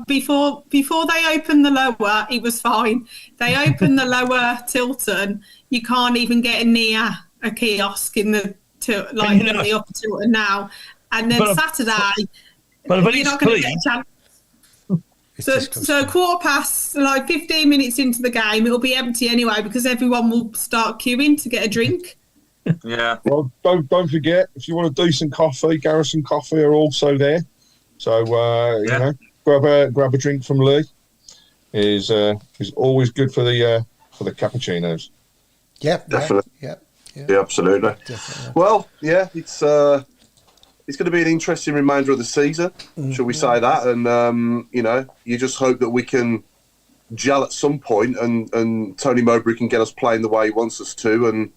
Speaker 3: before they opened the lower, it was fine. They opened the lower Tilton, you can't even get near a kiosk in the the upper Tilton now, and then Saturday, you're not going to get a chance. So 15 minutes into the game, it'll be empty anyway because everyone will start queuing to get a drink.
Speaker 7: Yeah.
Speaker 4: Well, don't forget, if you want a decent coffee, Garrison Coffee are also there. So grab a drink from Lee. Is always good for the cappuccinos.
Speaker 2: Yeah,
Speaker 1: definitely.
Speaker 2: Yeah,
Speaker 1: absolutely.
Speaker 2: Definitely.
Speaker 1: Well, it's going to be an interesting remainder of the season, shall we say that? And, you just hope that we can gel at some point and Tony Mowbray can get us playing the way he wants us to. And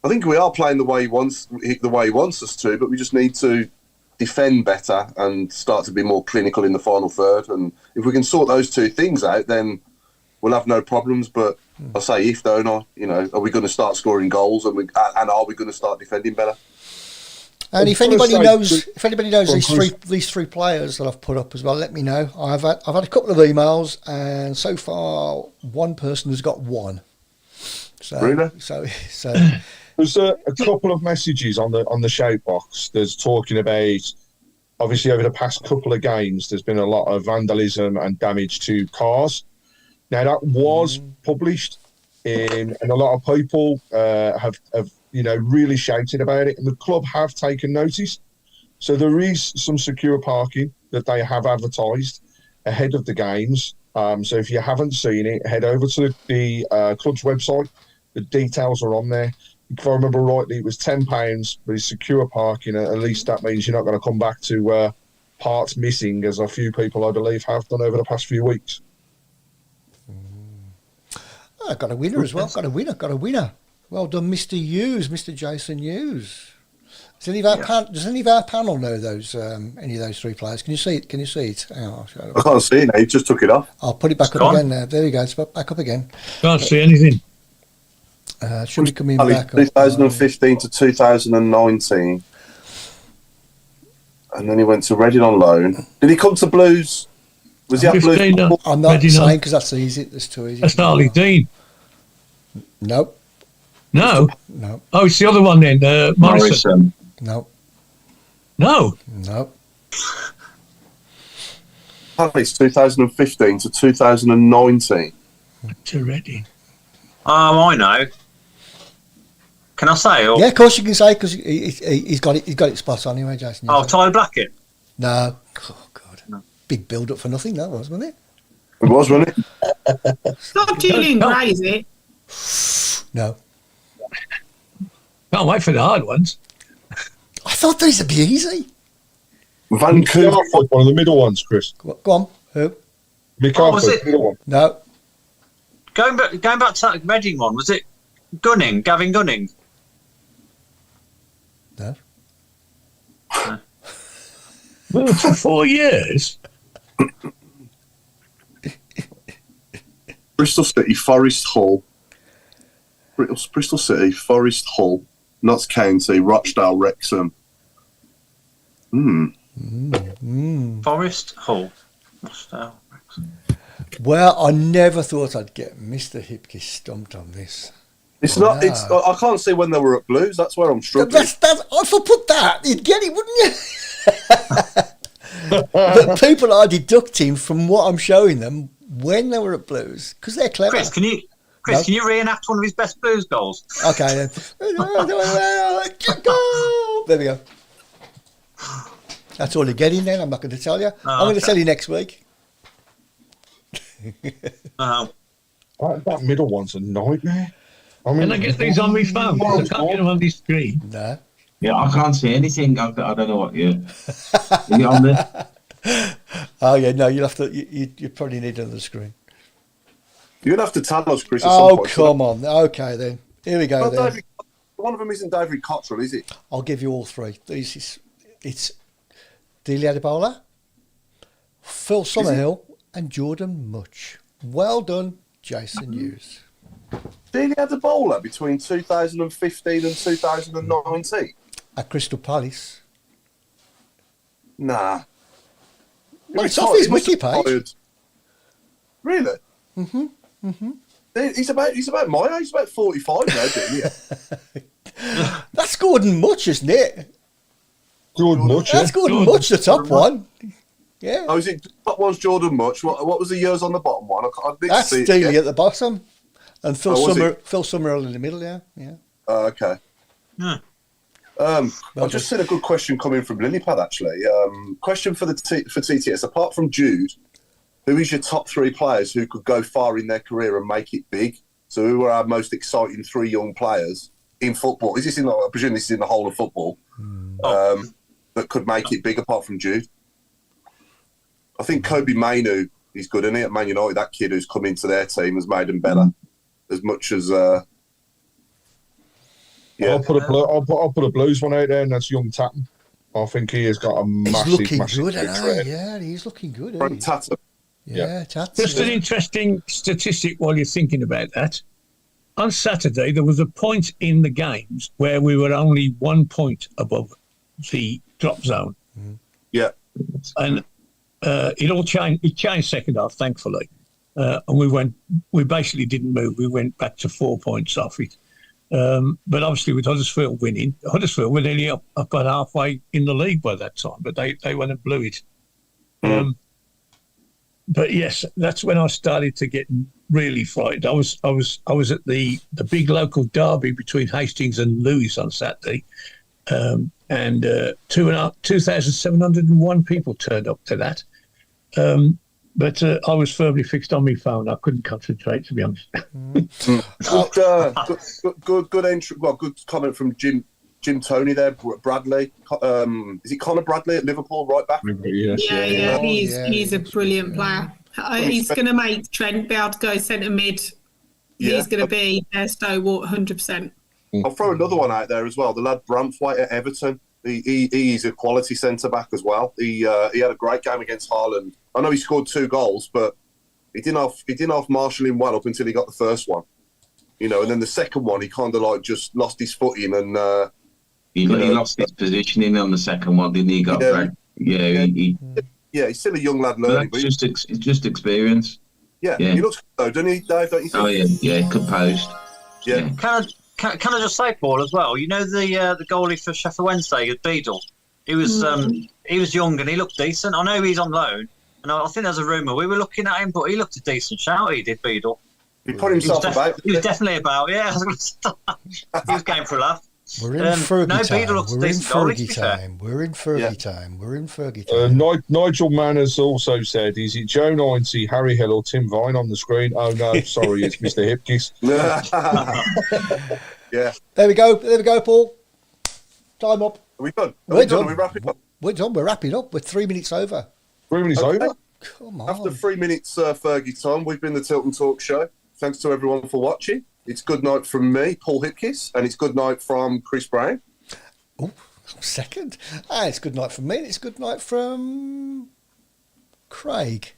Speaker 1: I think we are playing the way he wants us to, but we just need to defend better and start to be more clinical in the final third. And if we can sort those two things out, then we'll have no problems. But I say if, don't I? Are we going to start scoring goals and are we going to start defending better?
Speaker 2: And if anybody knows these three players that I've put up as well, let me know. I've had a couple of emails, and so far one person has got one. So
Speaker 1: really?
Speaker 2: So
Speaker 4: There's a couple of messages on the shout box. There's talking about, obviously, over the past couple of games, there's been a lot of vandalism and damage to cars. Now, that was published, and a lot of people have really shouted about it, and the club have taken notice. So there is some secure parking that they have advertised ahead of the games. So if you haven't seen it, head over to the club's website. The details are on there. If I remember rightly, it was £10, but it's secure parking. At least that means you're not going to come back to parts missing, as a few people, I believe, have done over the past few weeks.
Speaker 2: I got a winner as well. Got a winner. Well done, Mr. Hughes, Mr. Jason Hughes. Does any of our panel know those any of those three players? Can you see it? Hang on,
Speaker 1: I can't see it now. He just took it off.
Speaker 2: I'll put it back up again now. There you go. It's back up again.
Speaker 6: Can't see anything.
Speaker 2: Should be coming back.
Speaker 1: 2015 to 2019. And then he went to Reading on loan. Did he come to Blues? Was he at Blues?
Speaker 2: I'm not saying because that's easy. That's too easy.
Speaker 6: That's Harley Dean.
Speaker 2: Nope.
Speaker 6: No.
Speaker 2: No.
Speaker 6: Oh, it's the other one then. Morrison.
Speaker 2: No.
Speaker 6: No.
Speaker 2: No.
Speaker 1: It's 2015 to 2019.
Speaker 6: To Reading.
Speaker 7: Oh, I know. Can I say? Or...
Speaker 2: Yeah, of course you can say, because he's got it. He's got it spot on anyway, Jason.
Speaker 7: Oh, Ty Blackett.
Speaker 2: No. Oh God. No. Big build up for nothing. That was, wasn't it?
Speaker 1: It was, wasn't it?
Speaker 3: It's not Julian Gray, is it?
Speaker 2: No.
Speaker 6: Can't wait for the hard ones.
Speaker 2: I thought these would be easy.
Speaker 1: Vancouver.
Speaker 4: One of the middle ones, Chris.
Speaker 2: Go on. Who?
Speaker 4: Mick
Speaker 7: was
Speaker 4: Harford,
Speaker 7: it?
Speaker 4: middle one.
Speaker 2: No.
Speaker 7: Going back to that Reading one, was it Gavin Gunning?
Speaker 2: No.
Speaker 6: Well, for 4 years.
Speaker 1: Bristol City, Forest Hall. Bristol City, Forest Hall, Notts County, Rochdale, Wrexham.
Speaker 7: Forest Hall, Rochdale, Wrexham.
Speaker 2: Well, I never thought I'd get Mr. Hipkiss stumped on this.
Speaker 1: It's not. It's. I can't see when they were at Blues. That's where I'm struggling.
Speaker 2: If I put that, you'd get it, wouldn't you? But people are deducting from what I'm showing them when they were at Blues, because they're clever.
Speaker 7: Chris, can you reenact one of his best Blues goals?
Speaker 2: Okay, then. There we go. That's all you're getting then. I'm not going to tell you. I'm going to tell you next week.
Speaker 4: That middle one's a nightmare. I mean,
Speaker 6: Can I get these on my phone? I can't get them on this screen.
Speaker 2: No.
Speaker 5: Yeah, I can't see anything. I don't know what you. Are you on there?
Speaker 2: Oh yeah, no. You'll have to. You probably need another screen.
Speaker 1: You're gonna have to tell us, Chris. At
Speaker 2: Oh
Speaker 1: some point,
Speaker 2: come on. Okay then. Here we go.
Speaker 1: Well,
Speaker 2: then.
Speaker 1: one of them isn't David Cottrell, is it?
Speaker 2: I'll give you all three. It's Delia Adebola, Phil Summerhill, and Jordan Much. Well done, Jason Hughes.
Speaker 1: Delia Adebola between 2015 and 2019.
Speaker 2: At Crystal Palace.
Speaker 1: Nah.
Speaker 2: Well, it's off his wiki page.
Speaker 1: Really?
Speaker 2: Mm-hmm. Mm-hmm.
Speaker 1: He's about my age. He's about 45 now, Delia.
Speaker 2: That's Gordon Much, isn't it?
Speaker 4: Jordan Much.
Speaker 2: That's Gordon Much, the top one. Yeah.
Speaker 1: Oh, is it? Top one's Jordan Much. What was the years on the bottom one? I didn't
Speaker 2: That's
Speaker 1: see it
Speaker 2: Delia
Speaker 1: yet.
Speaker 2: at the bottom. And Phil
Speaker 1: it?
Speaker 2: Summerhill in the middle, yeah.
Speaker 1: Okay.
Speaker 7: Yeah.
Speaker 1: I've just seen a good question coming from Lilypad, actually. Question for for TTS. Apart from Jude, who is your top three players who could go far in their career and make it big? So who are our most exciting three young players in football? Is this I presume this is in the whole of football, that could make it big apart from Jude? I think Kobe Mainu is good, isn't he? At Man United, that kid who's come into their team has made them better. As much as yeah.
Speaker 4: I'll put a Blues one out there, and that's young Tatton. I think he has got a massive,
Speaker 2: he's looking
Speaker 4: massive
Speaker 2: good,
Speaker 4: future.
Speaker 2: yeah, he's looking good.
Speaker 1: Frank Tatton.
Speaker 2: Yeah, Tatton.
Speaker 6: Just an interesting statistic while you're thinking about that. On Saturday, there was a point in the games where we were only 1 point above the drop zone.
Speaker 1: Yeah.
Speaker 6: And it all changed. It changed second half, thankfully. And we basically didn't move. We went back to 4 points off it. But obviously, with Huddersfield winning, Huddersfield were nearly up about halfway in the league by that time, but they went and blew it. But yes, that's when I started to get really frightened. I was at the big local derby between Hastings and Lewes on Saturday, and 2,701 people turned up to that. But I was firmly fixed on my phone. I couldn't concentrate, to be honest.
Speaker 1: Good entry. Well, good comment from Jim Toney there. Bradley. Is it Conor Bradley at Liverpool, right back?
Speaker 3: Yeah. He's a brilliant player. He's going to make Trent be able to go centre mid.
Speaker 1: Yeah.
Speaker 3: He's going to be their stalwart, 100%.
Speaker 1: I'll throw another one out there as well. The lad Braunthwaite at Everton. He's a quality centre back as well. He had a great game against Haaland. I know he scored 2 goals, but he didn't have marshalling well up until he got the first one. And then the second one he kind of like just lost his footing and
Speaker 5: he lost his positioning on the second one, didn't he?
Speaker 1: He's still a young lad learning.
Speaker 5: But it's just experience.
Speaker 1: Yeah, he looks good though, doesn't he, Dave? Don't you think?
Speaker 5: Oh yeah, composed.
Speaker 1: Yeah.
Speaker 7: Can I just say, Paul, as well? The goalie for Sheffield Wednesday, Beadle. He was young and he looked decent. I know he's on loan, and I think there's a rumour we were looking at him, but he looked a decent shout. He did, Beadle.
Speaker 1: He put himself about.
Speaker 7: He was definitely about. Yeah, I was going to start. He was going for a laugh.
Speaker 2: We're in Fergie
Speaker 7: time.
Speaker 2: We're in Fergie time.
Speaker 4: Nigel Manners also said, "Is it Joe 90, Harry Hill, or Tim Vine on the screen?" Oh no, sorry, it's Mr. Hipkiss.
Speaker 1: Yeah.
Speaker 2: There we go, Paul. Time up.
Speaker 1: Are we done?
Speaker 2: We're done.
Speaker 1: Are we wrapping up?
Speaker 2: We're done. We're wrapping up. We're 3 minutes over.
Speaker 4: 3 minutes over?
Speaker 2: Come on.
Speaker 1: After 3 minutes, Fergie time, we've been the Tilton Talk show. Thanks to everyone for watching. It's good night from me, Paul Hipkiss, and it's good night from Chris Browne.
Speaker 2: Oh, second. It's good night from me, and it's good night from Craig.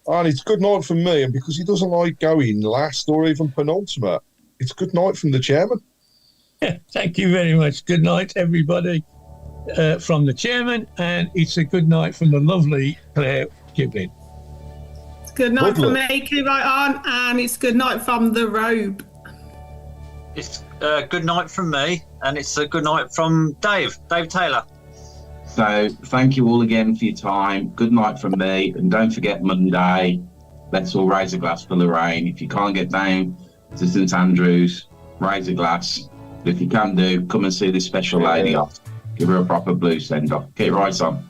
Speaker 4: And it's good night from me, and because he doesn't like going last or even penultimate, it's good night from the chairman.
Speaker 6: Thank you very much. Good night, everybody, from the chairman, and it's a good night from the lovely Claire Giblin.
Speaker 3: Good night from me, keep right on, and it's good night from the robe.
Speaker 7: It's good night from me, and it's a good night from Dave Taylor.
Speaker 5: So thank you all again for your time. Good night from me, and don't forget Monday, let's all raise a glass for Lorraine. If you can't get down to St Andrews, raise a glass. If you can do, come and see this special lady off. Give her a proper blue send-off. Get it right on.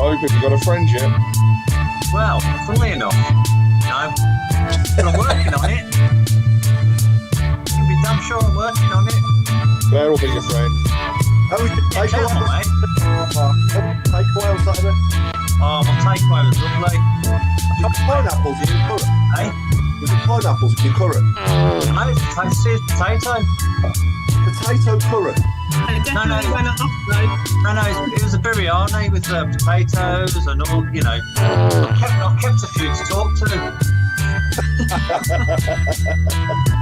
Speaker 4: Have you got a friend yet?
Speaker 7: Well, funnily enough, no. But I'm working on it. You can be damn sure I'm working on it.
Speaker 4: Claire will be your friend.
Speaker 1: How we can take
Speaker 7: Careful, mate.
Speaker 1: Takeaway on Saturday?
Speaker 7: Oh, my takeaway was lovely.
Speaker 1: Pineapples in your curry?
Speaker 7: Hey?
Speaker 1: Was it pineapples in your curry?
Speaker 7: No, it's potato.
Speaker 1: Potato curry?
Speaker 3: It definitely went off though.
Speaker 7: No, it was a biryani with potatoes and all, I kept a few to talk to.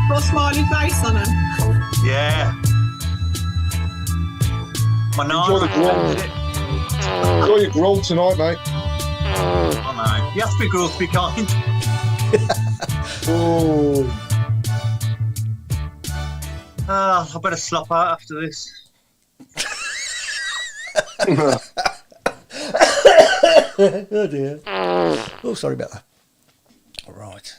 Speaker 3: Got a smiley face on her.
Speaker 7: Yeah. My
Speaker 4: Enjoy the grill. Enjoy your grill tonight, mate.
Speaker 7: Oh no. You have to be gruel to be kind.
Speaker 4: Oh.
Speaker 7: I better slop out after this.
Speaker 2: Oh dear. Oh, sorry about that.